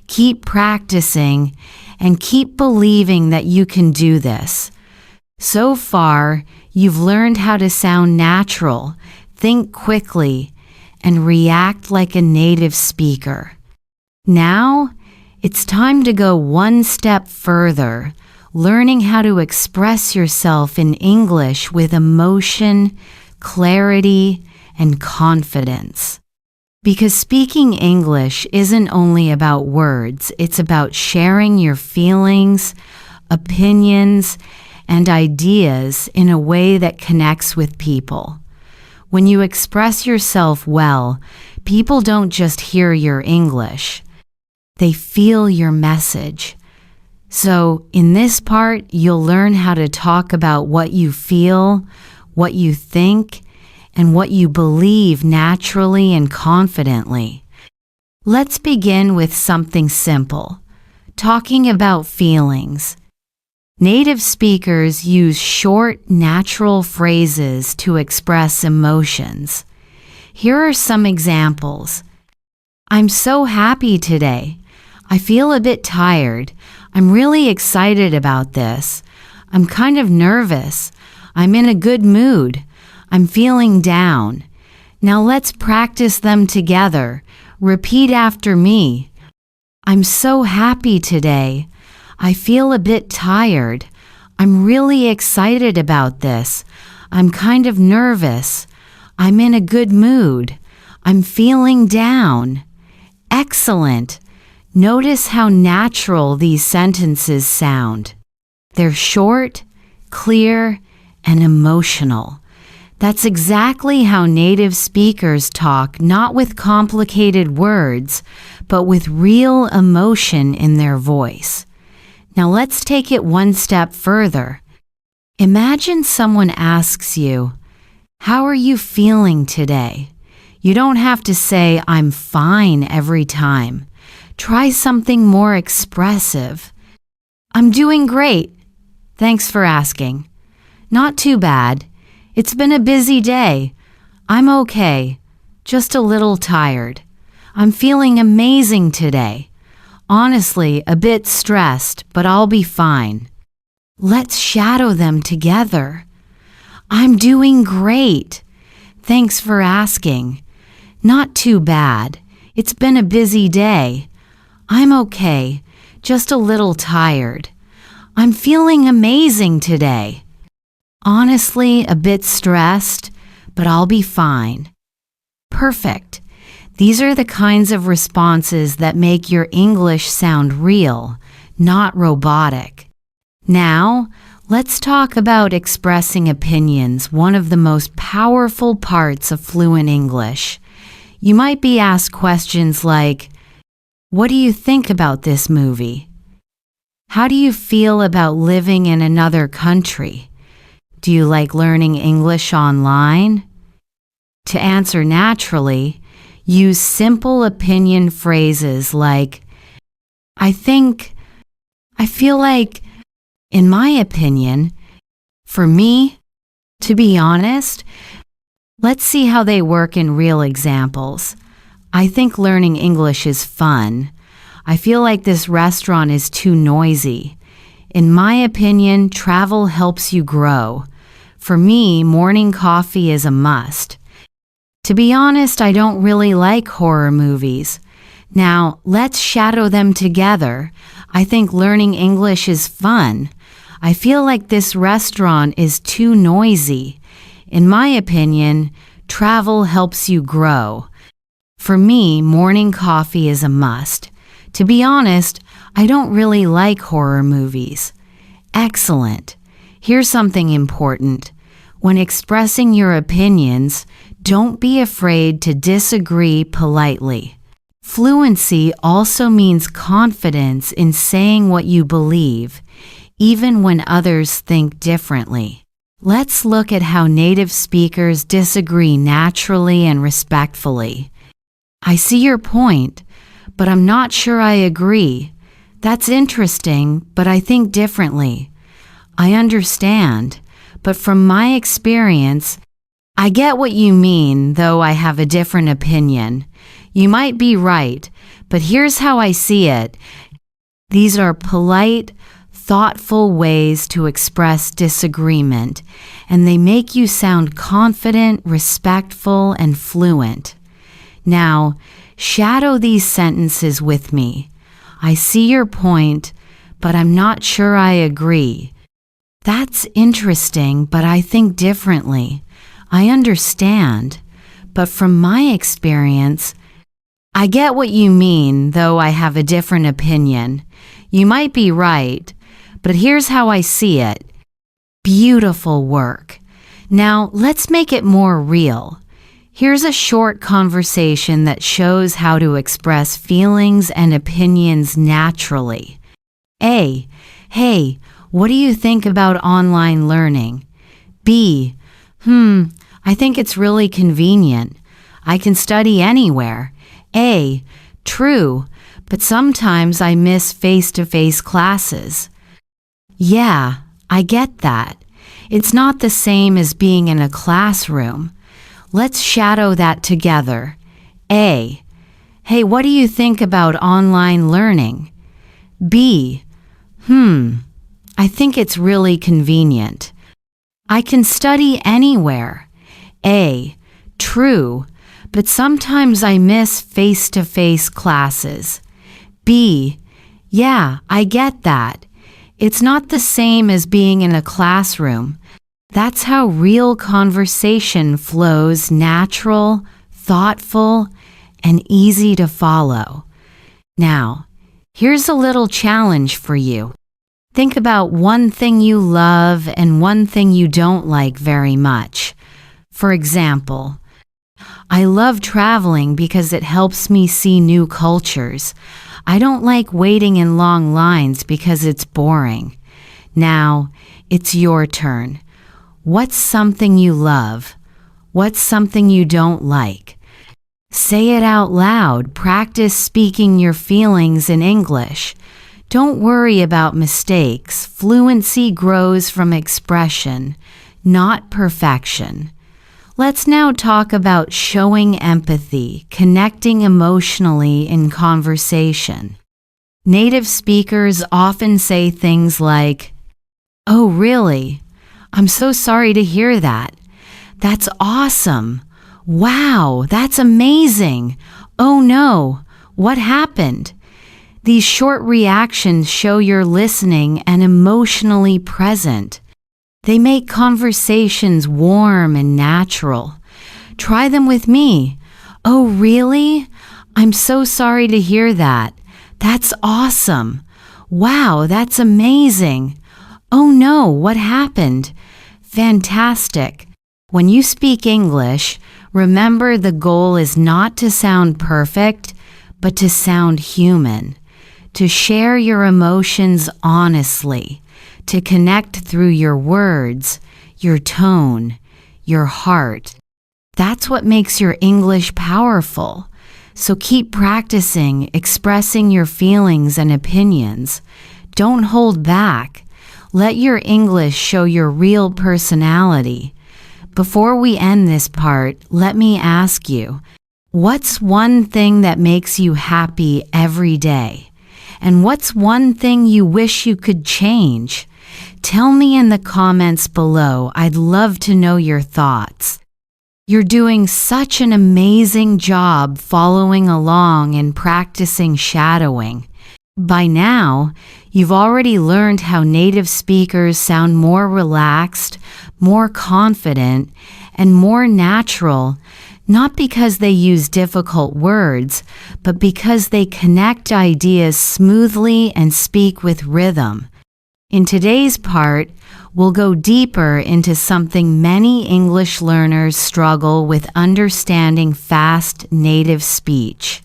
A: keep practicing, and keep believing that you can do this. So far, you've learned how to sound natural, think quickly, and react like a native speaker. Now, it's time to go one step further. learning how to express yourself in English with emotion, clarity, and confidence. Because speaking English isn't only about words, it's about sharing your feelings, opinions, and ideas in a way that connects with people. When you express yourself well, people don't just hear your English, they feel your message. So, in this part, you'll learn how to talk about what you feel, what you think, and what you believe naturally and confidently. Let's begin with something simple, talking about feelings. Native speakers use short, natural phrases to express emotions. Here are some examples. I'm so happy today. I feel a bit tired. I'm really excited about this. I'm kind of nervous. I'm in a good mood. I'm feeling down. Now let's practice them together. Repeat after me. I'm so happy today. I feel a bit tired. I'm really excited about this. I'm kind of nervous. I'm in a good mood. I'm feeling down. Excellent. Notice how natural these sentences sound. They're short, clear, and emotional. That's exactly how native speakers talk, not with complicated words, but with real emotion in their voice. Now let's take it one step further. Imagine someone asks you, "How are you feeling today?" You don't have to say, "I'm fine" every time. Try something more expressive. "I'm doing great. Thanks for asking." "Not too bad. It's been a busy day. I'm okay. Just a little tired. I'm feeling amazing today. Honestly, a bit stressed, but I'll be fine." Let's shadow them together. "I'm doing great. Thanks for asking. Not too bad. It's been a busy day. I'm okay. Just a little tired. I'm feeling amazing today. Honestly, a bit stressed, but I'll be fine." Perfect. These are the kinds of responses that make your English sound real, not robotic. Now, let's talk about expressing opinions, one of the most powerful parts of fluent English. You might be asked questions like, "What do you think about this movie?" "How do you feel about living in another country?" "Do you like learning English online?" To answer naturally, use simple opinion phrases like, "I feel like, in my opinion, for me." To be honest, let's see how they work in real examples. "I think learning English is fun." "I feel like this restaurant is too noisy." "In my opinion, travel helps you grow." "For me, morning coffee is a must." To be honest, I don't really like horror movies. Now, let's shadow them together. "I think learning English is fun." "I feel like this restaurant is too noisy." "In my opinion, travel helps you grow." "For me, morning coffee is a must." To be honest, I don't really like horror movies. Excellent. Here's something important. When expressing your opinions, don't be afraid to disagree politely. Fluency also means confidence in saying what you believe, even when others think differently. Let's look at how native speakers disagree naturally and respectfully. "I see your point, but I'm not sure I agree." "That's interesting, but I think differently." "I understand, but from my experience, I get what you mean, though I have a different opinion." "You might be right, but here's how I see it." These are polite, thoughtful ways to express disagreement, and they make you sound confident, respectful, and fluent. Now, shadow these sentences with me. "I see your point, but I'm not sure I agree. That's interesting, but I think differently. I understand, but from my experience, I get what you mean, though I have a different opinion. You might be right, but here's how I see it. Beautiful work. Now, let's make it more real. Here's a short conversation that shows how to express feelings and opinions naturally. A. Hey, what do you think about online learning? B. I think it's really convenient. I can study anywhere. A. True, but sometimes I miss face-to-face classes. Yeah, I get that. It's not the same as being in a classroom. Let's shadow that together. A. Hey, what do you think about online learning? B. I think it's really convenient. I can study anywhere. A. True, but sometimes I miss face-to-face classes. B. Yeah, I get that. It's not the same as being in a classroom. That's how real conversation flows natural, thoughtful, and easy to follow. Now, here's a little challenge for you. Think about one thing you love and one thing you don't like very much. For example, I love traveling because it helps me see new cultures. I don't like waiting in long lines because it's boring. Now, it's your turn. What's something you love? What's something you don't like? Say it out loud. Practice speaking your feelings in English. Don't worry about mistakes. Fluency grows from expression, not perfection. Let's now talk about showing empathy, connecting emotionally in conversation. Native speakers often say things like, "Oh, really? I'm so sorry to hear that. That's awesome. Wow, that's amazing. Oh no, what happened?" These short reactions show you're listening and emotionally present. They make conversations warm and natural. Try them with me. "Oh, really? I'm so sorry to hear that. That's awesome. Wow, that's amazing. Oh no, what happened?" Fantastic. When you speak English, remember the goal is not to sound perfect, but to sound human. To share your emotions honestly. To connect through your words, your tone, your heart. That's what makes your English powerful. So keep practicing, expressing your feelings and opinions. Don't hold back. Let your English show your real personality. Before we end this part, let me ask you, what's one thing that makes you happy every day? And what's one thing you wish you could change? Tell me in the comments below. I'd love to know your thoughts. You're doing such an amazing job following along and practicing shadowing. By now, you've already learned how native speakers sound more relaxed, more confident, and more natural, not because they use difficult words, but because they connect ideas smoothly and speak with rhythm. In today's part, we'll go deeper into something many English learners struggle with: understanding fast native speech.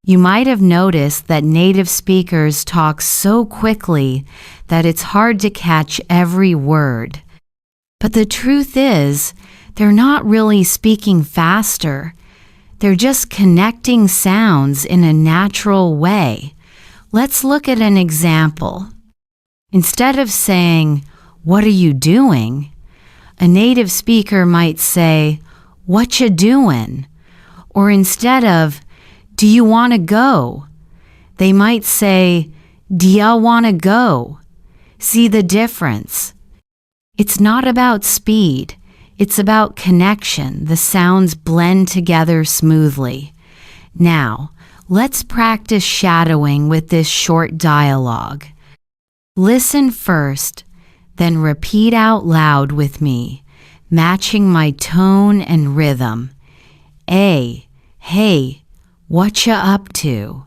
A: You might have noticed that native speakers talk so quickly that it's hard to catch every word. But the truth is, they're not really speaking faster. They're just connecting sounds in a natural way. Let's look at an example. Instead of saying, "What are you doing?" a native speaker might say, "What you doing?" Or instead of, "Do you want to go?" they might say, "D'ya want to go?" See the difference? It's not about speed. It's about connection. The sounds blend together smoothly. Now, let's practice shadowing with this short dialogue. Listen first, then repeat out loud with me, matching my tone and rhythm. A. Hey, what ya up to?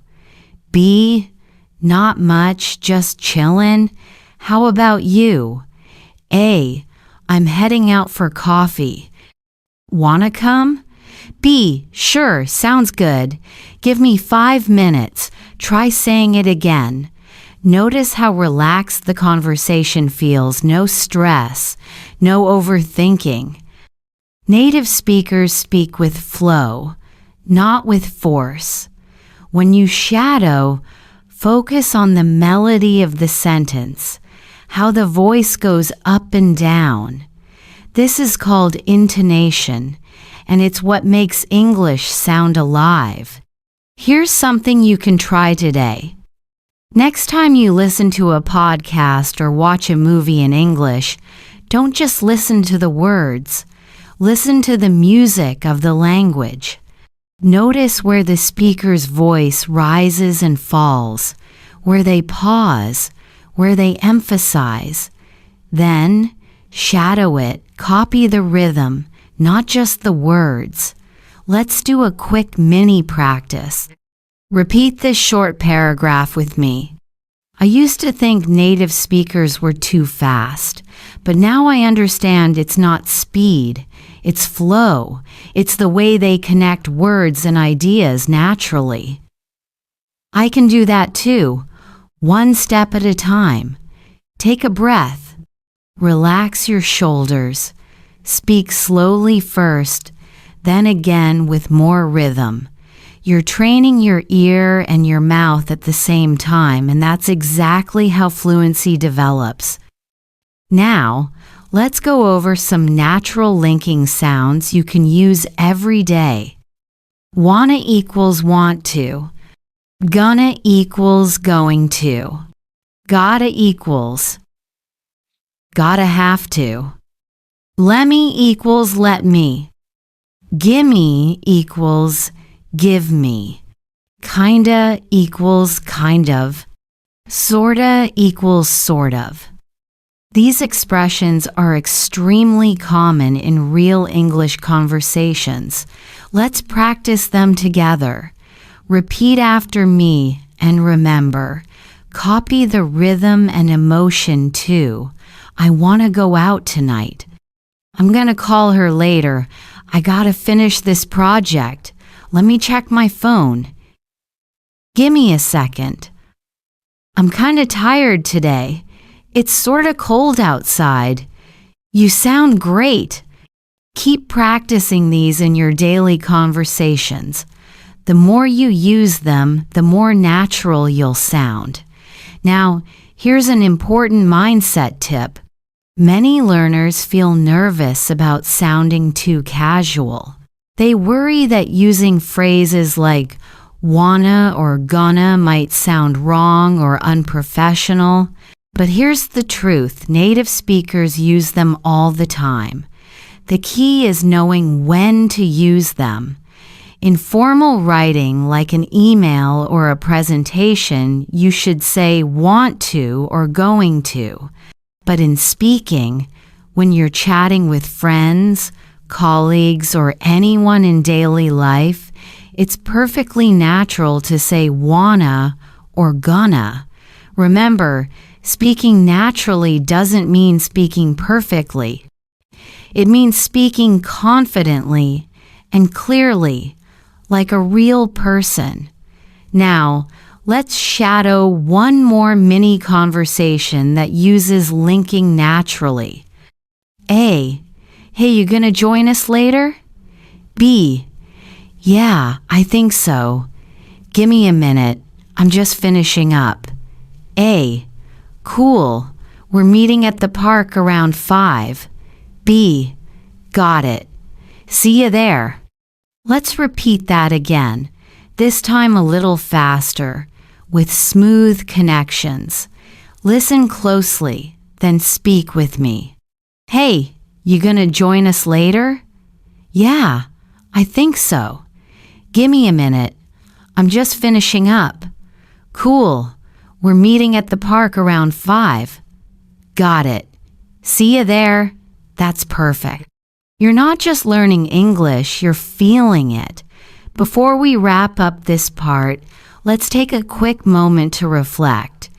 A: B. Not much, just chillin'. How about you? A. I'm heading out for coffee. Wanna come? B. Sure, sounds good. Give me 5 minutes. Try saying it again. Notice how relaxed the conversation feels, no stress, no overthinking. Native speakers speak with flow, not with force. When you shadow, focus on the melody of the sentence, how the voice goes up and down. This is called intonation, and it's what makes English sound alive. Here's something you can try today. Next time you listen to a podcast or watch a movie in English, don't just listen to the words. Listen to the music of the language. Notice where the speaker's voice rises and falls, where they pause, where they emphasize. Then, shadow it, copy the rhythm, not just the words. Let's do a quick mini practice. Repeat this short paragraph with me. I used to think native speakers were too fast, but now I understand it's not speed, it's flow. It's the way they connect words and ideas naturally. I can do that too, one step at a time. Take a breath. Relax your shoulders. Speak slowly first, then again with more rhythm. You're training your ear and your mouth at the same time, and that's exactly how fluency develops. Now, let's go over some natural linking sounds you can use every day. Wanna equals want to. Gonna equals going to. Gotta equals gotta have to. Lemme equals let me. Gimme equals give me. Kinda equals kind of. Sorta equals sort of. These expressions are extremely common in real English conversations. Let's practice them together. Repeat after me and remember, copy the rhythm and emotion too. I want to go out tonight. I'm going to call her later. I got to finish this project. Let me check my phone. Give me a second. I'm kind of tired today. It's sort of cold outside. You sound great. Keep practicing these in your daily conversations. The more you use them, the more natural you'll sound. Now, here's an important mindset tip. Many learners feel nervous about sounding too casual. They worry that using phrases like wanna or gonna might sound wrong or unprofessional. But here's the truth, native speakers use them all the time. The key is knowing when to use them. In formal writing, like an email or a presentation, you should say want to or going to. But in speaking, when you're chatting with friends, colleagues, or anyone in daily life, it's perfectly natural to say wanna or gonna. Remember, speaking naturally doesn't mean speaking perfectly. It means speaking confidently and clearly, like a real person. Now, let's shadow one more mini conversation that uses linking naturally. A. Hey, you gonna join us later? B. Yeah, I think so. Give me a minute. I'm just finishing up. A. Cool. We're meeting at the park around 5. B. Got it. See you there. Let's repeat that again, this time a little faster, with smooth connections. Listen closely, then speak with me. Hey, you gonna join us later? Yeah, I think so. Give me a minute. I'm just finishing up. Cool. We're meeting at the park around 5. Got it. See you there. That's perfect. You're not just learning English, you're feeling it. Before we wrap up this part, let's take a quick moment to reflect.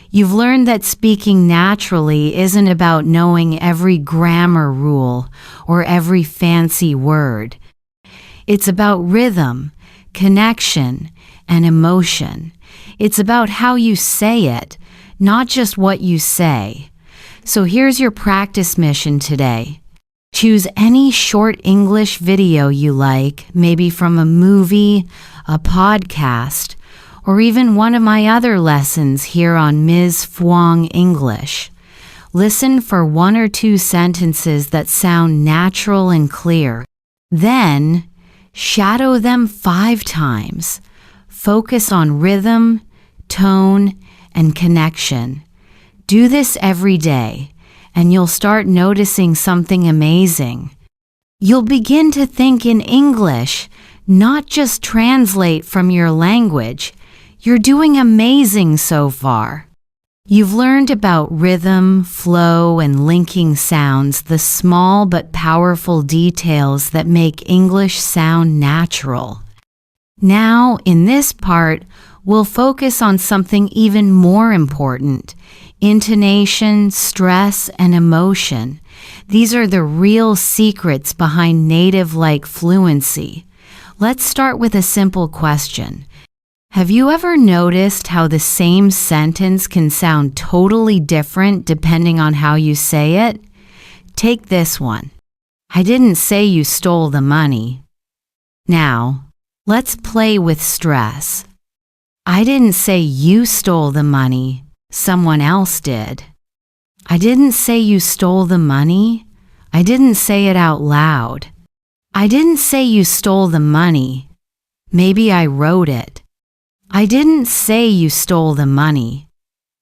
A: You've learned that speaking naturally isn't about knowing every grammar rule or every fancy word. It's about rhythm, connection, and emotion. It's about how you say it, not just what you say. So here's your practice mission today. Choose any short English video you like, maybe from a movie, a podcast, or even one of my other lessons here on Ms. Fluang English. Listen for 1 or 2 sentences that sound natural and clear. Then, shadow them 5 times. Focus on rhythm, tone, and connection. Do this every day, and you'll start noticing something amazing. You'll begin to think in English, not just translate from your language. You're doing amazing so far. You've learned about rhythm, flow, and linking sounds, the small but powerful details that make English sound natural. Now, in this part, we'll focus on something even more important: intonation, stress, and emotion. These are the real secrets behind native-like fluency. Let's start with a simple question. Have you ever noticed how the same sentence can sound totally different depending on how you say it? Take this one. I didn't say you stole the money. Now, let's play with stress. I didn't say you stole the money. Someone else did. I didn't say you stole the money. I didn't say it out loud. I didn't say you stole the money. Maybe I wrote it. I didn't say you stole the money.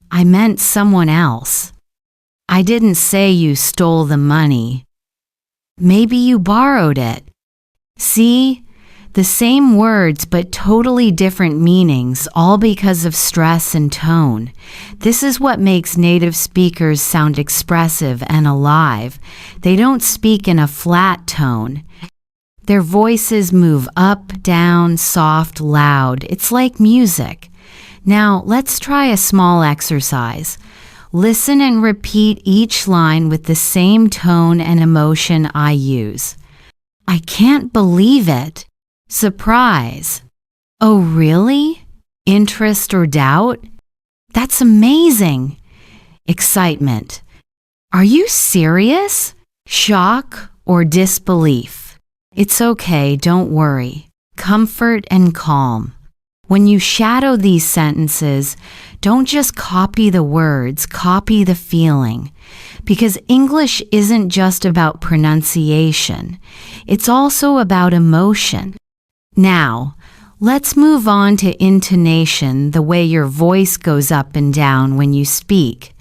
A: I meant someone else. I didn't say you stole the money. Maybe you borrowed it. See? The same words but totally different meanings, all because of stress and tone. This is what makes native speakers sound expressive and alive. They don't speak in a flat tone. Their voices move up, down, soft, loud. It's like music. Now, let's try a small exercise. Listen and repeat each line with the same tone and emotion I use. I can't believe it. Surprise. Oh, really? Interest or doubt? That's amazing. Excitement. Are you serious? Shock or disbelief? It's okay, don't worry. Comfort and calm. When you shadow these sentences, don't just copy the words, copy the feeling. Because English isn't just about pronunciation. It's also about emotion. Now, let's move on to intonation, the way your voice goes up and down when you speak.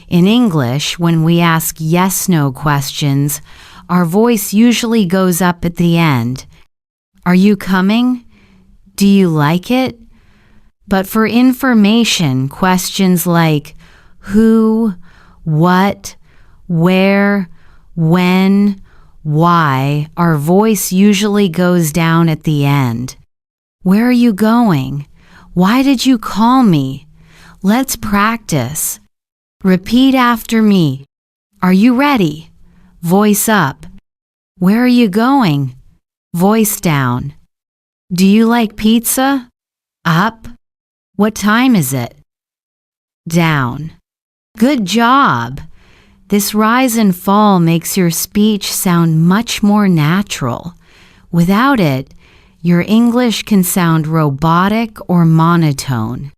A: In English, when we ask yes/no questions, our voice usually goes up at the end. Are you coming? Do you like it? But for information, questions like who, what, where, when, why, our voice usually goes down at the end. Where are you going? Why did you call me? Let's practice. Repeat after me. Are you ready? Voice up. Where are you going? Voice down. Do you like pizza? Up. What time is it? Down. Good job. This rise and fall makes your speech sound much more natural. Without it, your English can sound robotic or monotone.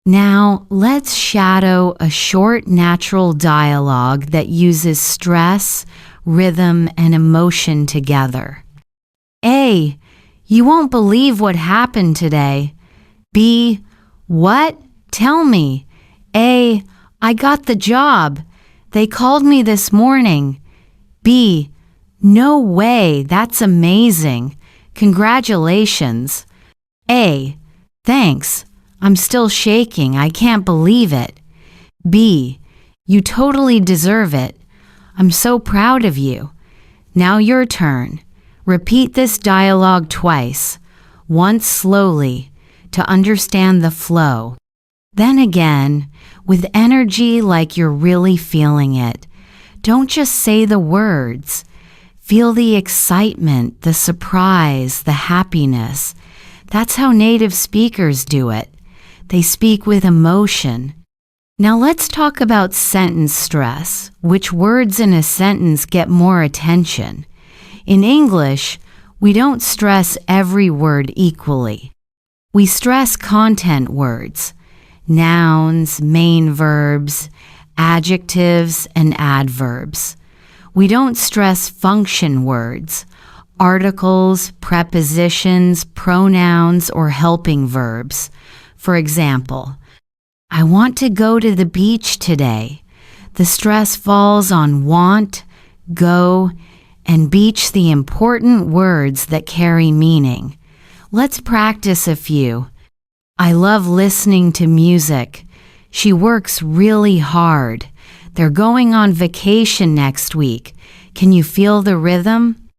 A: Now, let's shadow a short natural dialogue that uses stress, rhythm, and emotion together. A. You won't believe what happened today. B. What? Tell me. A. I got the job. They called me this morning. B. No way, that's amazing. Congratulations. A. Thanks. I'm still shaking. I can't believe it. B. You totally deserve it. I'm so proud of you. Now your turn. Repeat this dialogue twice, once slowly, to understand the flow. Then again, with energy like you're really feeling it. Don't just say the words. Feel the excitement, the surprise, the happiness. That's how native speakers do it. They speak with emotion. Now let's talk about sentence stress. Which words in a sentence get more attention? In English, we don't stress every word equally. We stress content words, nouns, main verbs, adjectives, and adverbs. We don't stress function words, articles, prepositions, pronouns, or helping verbs. For example, I want to go to the beach today. The stress falls on want, go, and beach, the important words that carry meaning. Let's practice a few. I love listening to music. She works really hard. They're going on vacation next week. Can you feel the rhythm?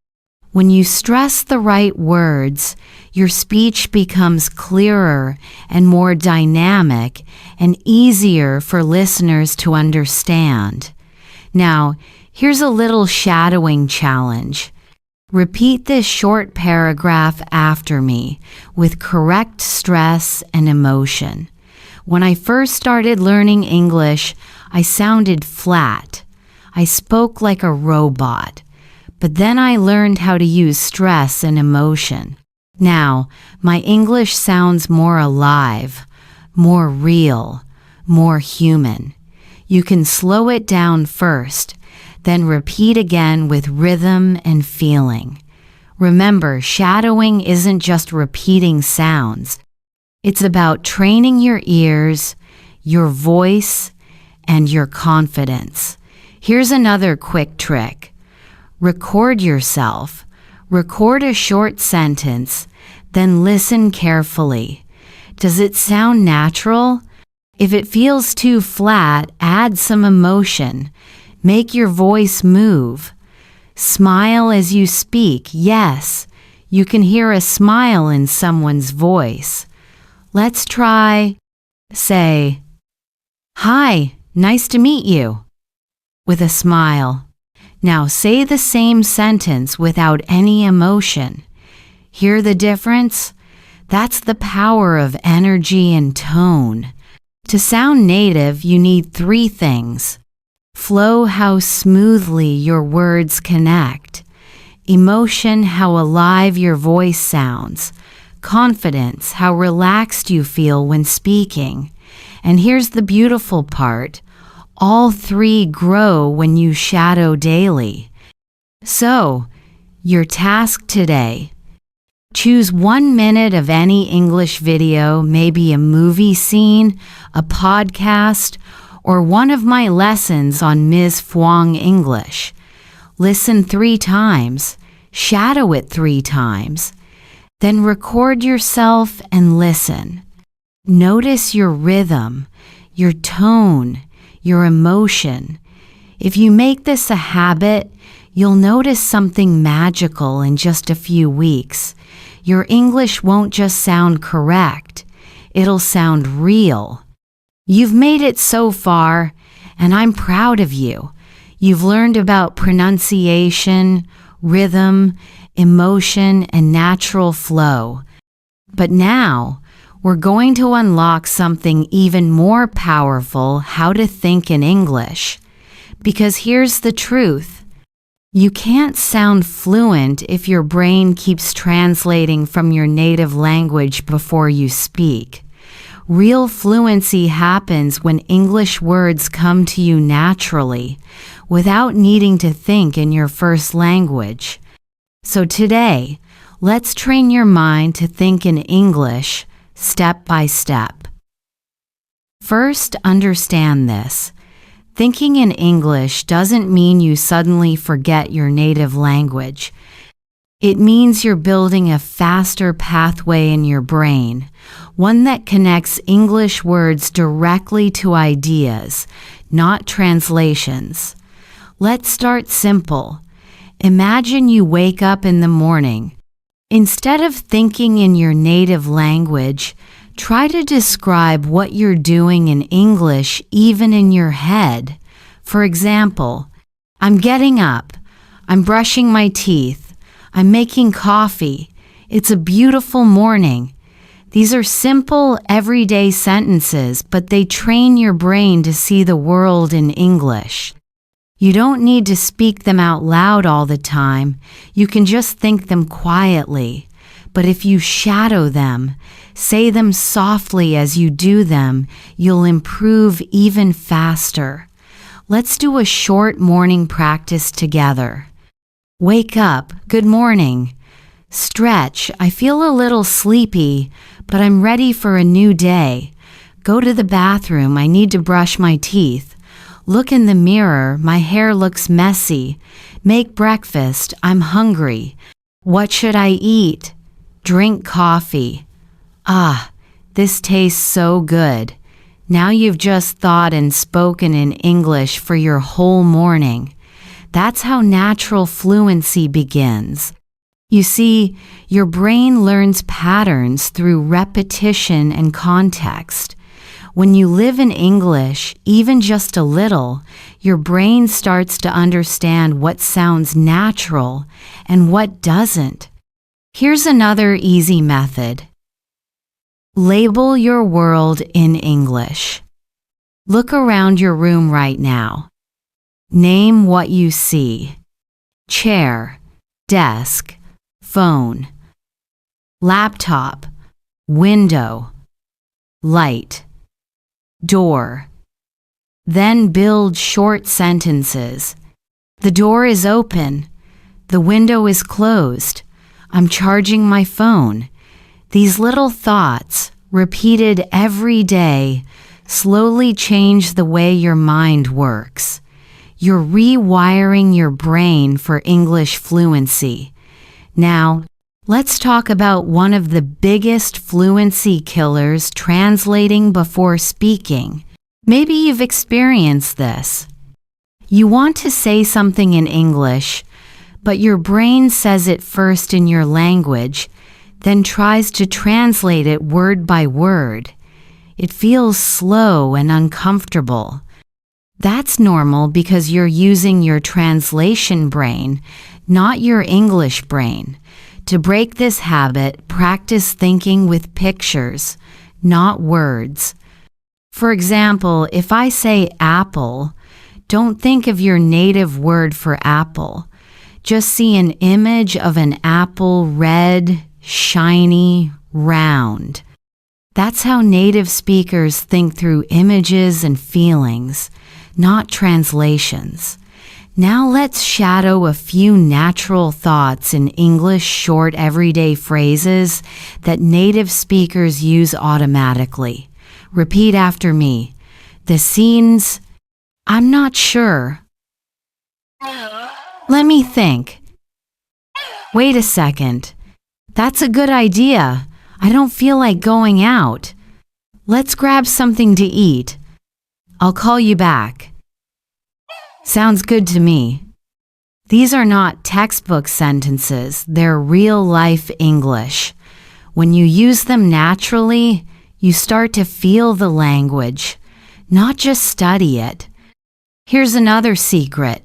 A: When you stress the right words, your speech becomes clearer and more dynamic and easier for listeners to understand. Now, here's a little shadowing challenge. Repeat this short paragraph after me with correct stress and emotion. When I first started learning English, I sounded flat. I spoke like a robot. But then I learned how to use stress and emotion. Now, my English sounds more alive, more real, more human. You can slow it down first, then repeat again with rhythm and feeling. Remember, shadowing isn't just repeating sounds. It's about training your ears, your voice, and your confidence. Here's another quick trick. Record yourself. Record a short sentence, then listen carefully. Does it sound natural? If it feels too flat, add some emotion. Make your voice move. Smile as you speak. Yes, you can hear a smile in someone's voice. Let's try, say, "Hi, nice to meet you," with a smile. Now say the same sentence without any emotion. Hear the difference? That's the power of energy and tone. To sound native, you need 3 things. Flow, how smoothly your words connect. Emotion, how alive your voice sounds. Confidence, how relaxed you feel when speaking. And here's the beautiful part. All 3 grow when you shadow daily. So, your task today. Choose 1 minute of any English video, maybe a movie scene, a podcast, or one of my lessons on Ms. Fluang English. Listen 3 times. Shadow it 3 times. Then record yourself and listen. Notice your rhythm, your tone, your emotion. If you make this a habit, you'll notice something magical in just a few weeks. Your English won't just sound correct, it'll sound real. You've made it so far, and I'm proud of you. You've learned about pronunciation, rhythm, emotion, and natural flow. But now, we're going to unlock something even more powerful, how to think in English. Because here's the truth. You can't sound fluent if your brain keeps translating from your native language before you speak. Real fluency happens when English words come to you naturally, without needing to think in your first language. So today, let's train your mind to think in English step by step. First, understand this. Thinking in English doesn't mean you suddenly forget your native language. It means you're building a faster pathway in your brain, one that connects English words directly to ideas, not translations. Let's start simple. Imagine you wake up in the morning. Instead of thinking in your native language, try to describe what you're doing in English even in your head. For example, I'm getting up. I'm brushing my teeth. I'm making coffee. It's a beautiful morning. These are simple, everyday sentences, but they train your brain to see the world in English. You don't need to speak them out loud all the time. You can just think them quietly. But if you shadow them, say them softly as you do them, you'll improve even faster. Let's do a short morning practice together. Wake up. Good morning. Stretch. I feel a little sleepy, but I'm ready for a new day. Go to the bathroom. I need to brush my teeth. Look in the mirror. My hair looks messy. Make breakfast. I'm hungry. What should I eat? Drink coffee. Ah, this tastes so good. Now you've just thought and spoken in English for your whole morning. That's how natural fluency begins. You see, your brain learns patterns through repetition and context. When you live in English, even just a little, your brain starts to understand what sounds natural and what doesn't. Here's another easy method. Label your world in English. Look around your room right now. Name what you see. Chair, desk, phone, laptop, window, light, door. Then build short sentences. The door is open. The window is closed. I'm charging my phone. These little thoughts, repeated every day, slowly change the way your mind works. You're rewiring your brain for English fluency. Now, let's talk about one of the biggest fluency killers, translating before speaking. Maybe you've experienced this. You want to say something in English, but your brain says it first in your language, then tries to translate it word by word. It feels slow and uncomfortable. That's normal because you're using your translation brain, not your English brain. To break this habit, practice thinking with pictures, not words. For example, if I say apple, don't think of your native word for apple. Just see an image of an apple, red, shiny, round. That's how native speakers think, through images and feelings, not translations. Now let's shadow a few natural thoughts in English, short everyday phrases that native speakers use automatically. Repeat after me. The scenes, I'm not sure. Let me think. Wait a second. That's a good idea. I don't feel like going out. Let's grab something to eat. I'll call you back. Sounds good to me. These are not textbook sentences. They're real-life English. When you use them naturally, you start to feel the language, not just study it. Here's another secret.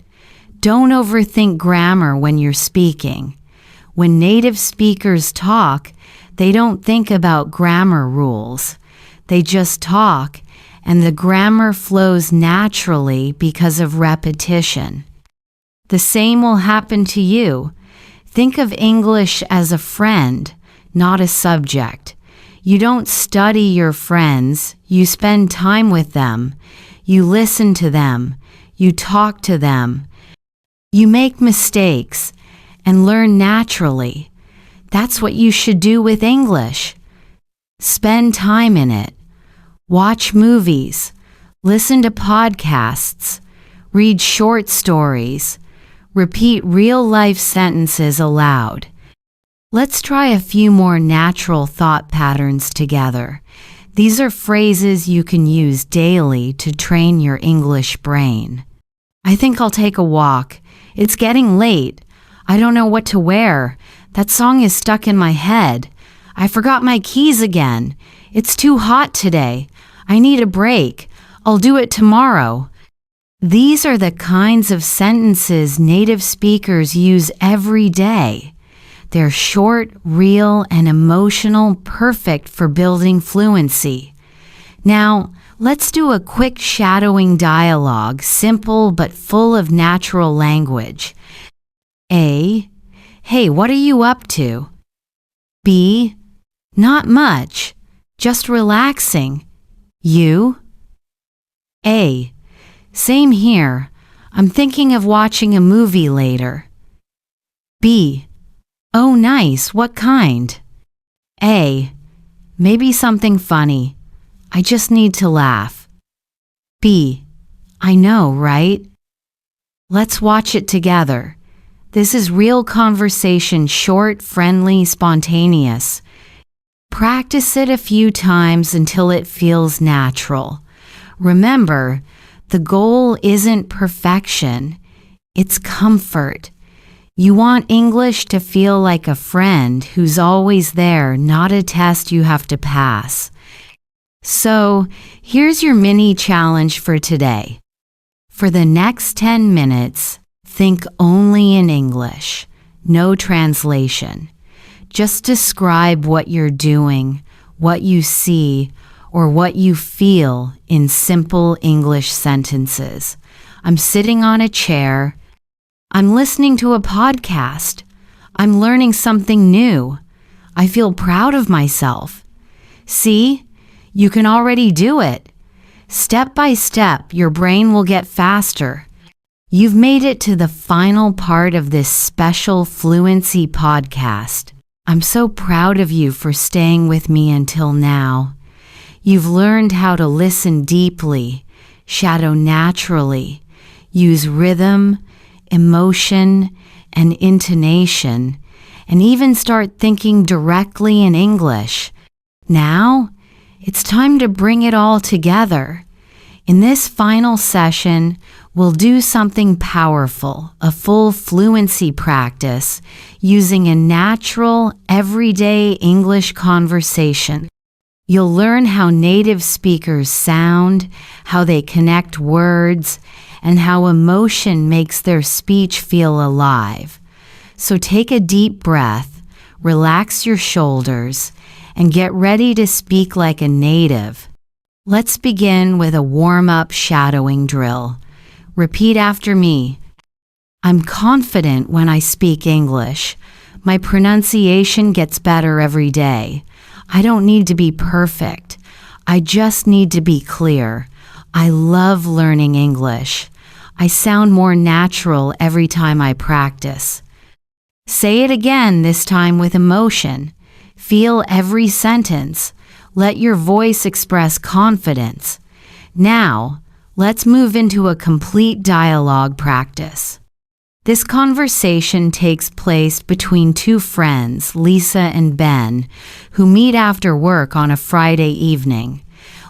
A: Don't overthink grammar when you're speaking. When native speakers talk, they don't think about grammar rules. They just talk, and the grammar flows naturally because of repetition. The same will happen to you. Think of English as a friend, not a subject. You don't study your friends, you spend time with them. You listen to them, you talk to them. You make mistakes and learn naturally. That's what you should do with English. Spend time in it. Watch movies. Listen to podcasts. Read short stories. Repeat real-life sentences aloud. Let's try a few more natural thought patterns together. These are phrases you can use daily to train your English brain. I think I'll take a walk. It's getting late. I don't know what to wear. That song is stuck in my head. I forgot my keys again. It's too hot today. I need a break. I'll do it tomorrow. These are the kinds of sentences native speakers use every day. They're short, real, and emotional, perfect for building fluency. Now, let's do a quick shadowing dialogue, simple but full of natural language. A. Hey, what are you up to? B. Not much, just relaxing. You? A. Same here. I'm thinking of watching a movie later. B. Oh, nice. What kind? A. Maybe something funny. I just need to laugh. B. I know, right? Let's watch it together. This is real conversation, short, friendly, spontaneous. Practice it a few times until it feels natural. Remember, the goal isn't perfection, it's comfort. You want English to feel like a friend who's always there, not a test you have to pass. So, here's your mini challenge for today. For the next 10 minutes, think only in English, no translation. Just describe what you're doing, what you see, or what you feel in simple English sentences. I'm sitting on a chair. I'm listening to a podcast. I'm learning something new. I feel proud of myself. See, you can already do it. Step by step, your brain will get faster. You've made it to the final part of this special Fluency podcast. I'm so proud of you for staying with me until now. You've learned how to listen deeply, shadow naturally, use rhythm, emotion, and intonation, and even start thinking directly in English. Now, it's time to bring it all together. In this final session, we'll do something powerful, a full fluency practice using a natural, everyday English conversation. You'll learn how native speakers sound, how they connect words, and how emotion makes their speech feel alive. So take a deep breath, relax your shoulders, and get ready to speak like a native. Let's begin with a warm-up shadowing drill. Repeat after me. I'm confident when I speak English. My pronunciation gets better every day. I don't need to be perfect. I just need to be clear. I love learning English. I sound more natural every time I practice. Say it again, this time with emotion. Feel every sentence. Let your voice express confidence. Now, let's move into a complete dialogue practice. This conversation takes place between two friends, Lisa and Ben, who meet after work on a Friday evening.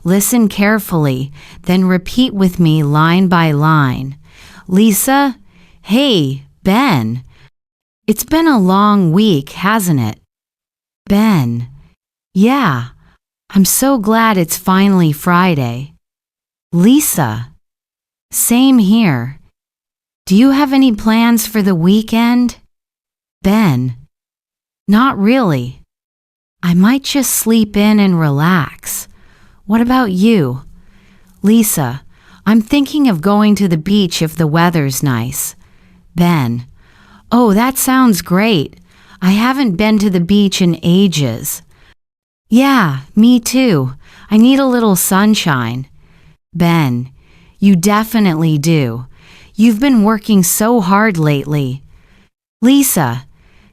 A: Listen carefully, then repeat with me line by line. Lisa, hey, Ben. It's been a long week, hasn't it? Ben, yeah, I'm so glad it's finally Friday. Lisa, same here. Do you have any plans for the weekend? Ben, not really. I might just sleep in and relax. What about you? Lisa, I'm thinking of going to the beach if the weather's nice. Ben, oh, that sounds great. I haven't been to the beach in ages. Yeah, me too. I need a little sunshine. Ben, you definitely do. You've been working so hard lately. Lisa,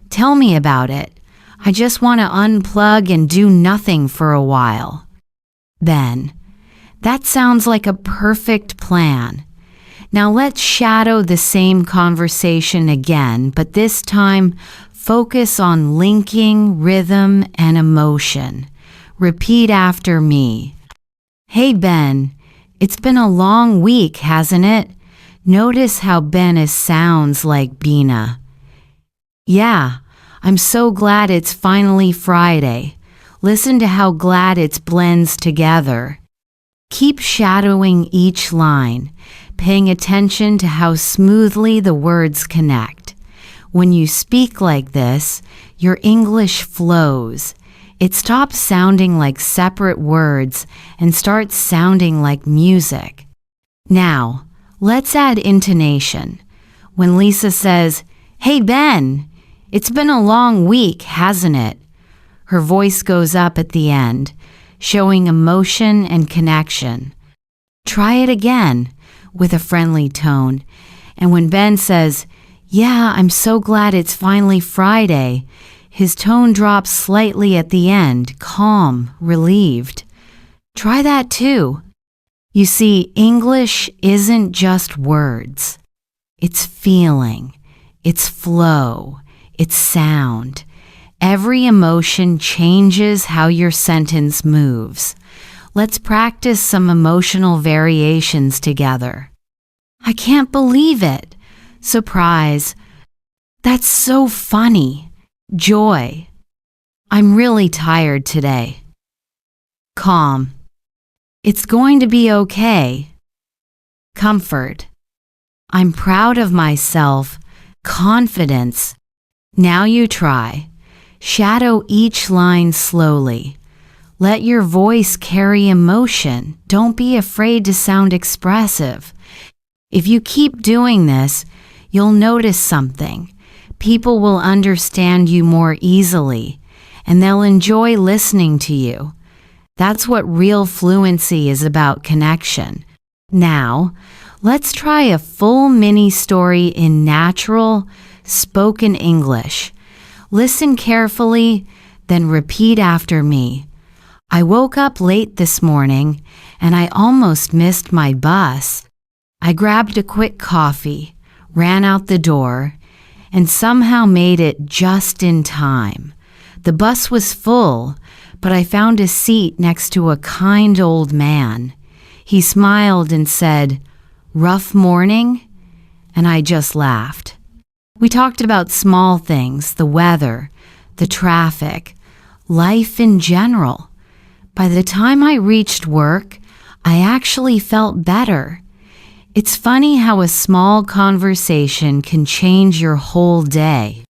A: tell me about it. I just want to unplug and do nothing for a while. Ben, that sounds like a perfect plan. Now let's shadow the same conversation again, but this time Focus on linking rhythm and emotion. Repeat after me. Hey Ben, it's been a long week, hasn't it? Notice how Ben sounds like Bina. Yeah, I'm so glad it's finally Friday. Listen to how glad it blends together. Keep shadowing each line, paying attention to how smoothly the words connect. When you speak like this, your English flows. It stops sounding like separate words and starts sounding like music. Now, let's add intonation. When Lisa says, "Hey Ben, it's been a long week, hasn't it?" Her voice goes up at the end, showing emotion and connection. Try it again with a friendly tone. And when Ben says, "Yeah, I'm so glad it's finally Friday," his tone drops slightly at the end, calm, relieved. Try that too. You see, English isn't just words. It's feeling, it's flow, it's sound. Every emotion changes how your sentence moves. Let's practice some emotional variations together. I can't believe it. Surprise. That's so funny. Joy. I'm really tired today. Calm. It's going to be okay. Comfort. I'm proud of myself. Confidence. Now you try. Shadow each line slowly. Let your voice carry emotion. Don't be afraid to sound expressive. If you keep doing this, you'll notice something. People will understand you more easily, and they'll enjoy listening to you. That's what real fluency is about, connection. Now, let's try a full mini story in natural, spoken English. Listen carefully, then repeat after me. I woke up late this morning, and I almost missed my bus. I grabbed a quick coffee, ran out the door, and somehow made it just in time. The bus was full, but I found a seat next to a kind old man. He smiled and said, "Rough morning?" And I just laughed. We talked about small things, the weather, the traffic, life in general. By the time I reached work, I actually felt better. It's funny how a small conversation can change your whole day.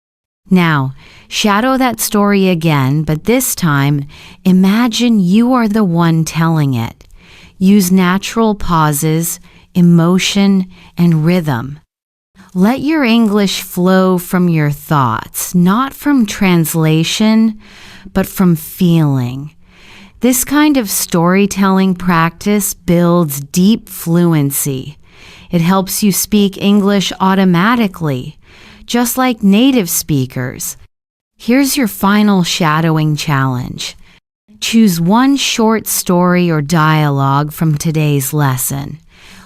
A: Now, shadow that story again, but this time, imagine you are the one telling it. Use natural pauses, emotion, and rhythm. Let your English flow from your thoughts, not from translation, but from feeling. This kind of storytelling practice builds deep fluency. It helps you speak English automatically, just like native speakers. Here's your final shadowing challenge. Choose one short story or dialogue from today's lesson.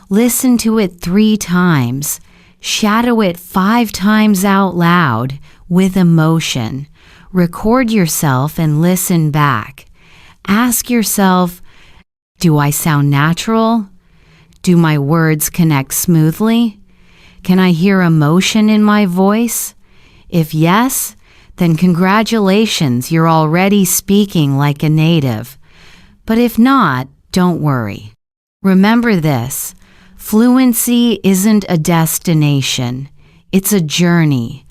A: Listen to it 3 times. Shadow it 5 times out loud with emotion. Record yourself and listen back. Ask yourself, do I sound natural? Do my words connect smoothly? Can I hear emotion in my voice? If yes, then congratulations, you're already speaking like a native. But if not, don't worry. Remember this. Fluency isn't a destination, it's a journey.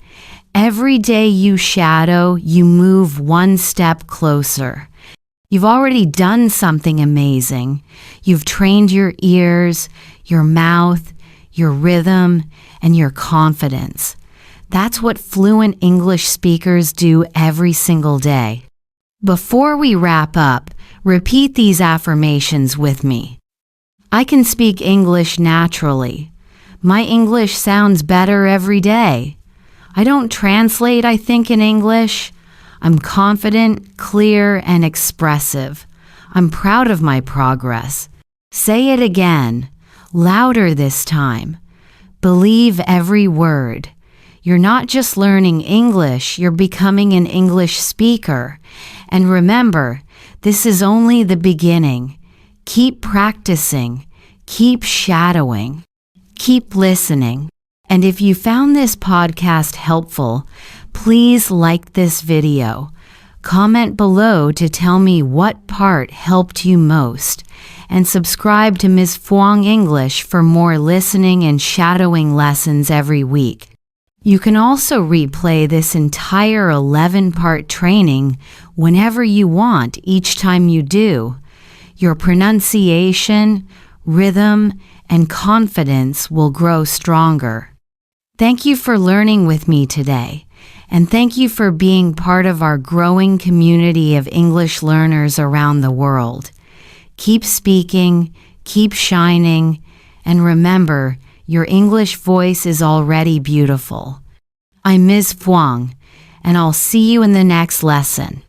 A: Every day you shadow, you move one step closer. You've already done something amazing. You've trained your ears, your mouth, your rhythm, and your confidence. That's what fluent English speakers do every single day. Before we wrap up, repeat these affirmations with me. I can speak English naturally. My English sounds better every day. I don't translate, I think, in English. I'm confident, clear, and expressive. I'm proud of my progress. Say it again, louder this time. Believe every word. You're not just learning English, you're becoming an English speaker. And remember, this is only the beginning. Keep practicing, keep shadowing, keep listening. And if you found this podcast helpful, please like this video. Comment below to tell me what part helped you most. And subscribe to Ms. Phuong English for more listening and shadowing lessons every week. You can also replay this entire 11-part training whenever you want each time you do. Your pronunciation, rhythm, and confidence will grow stronger. Thank you for learning with me today, and thank you for being part of our growing community of English learners around the world. Keep speaking, keep shining, and remember, your English voice is already beautiful. I'm Ms. Phuong, and I'll see you in the next lesson.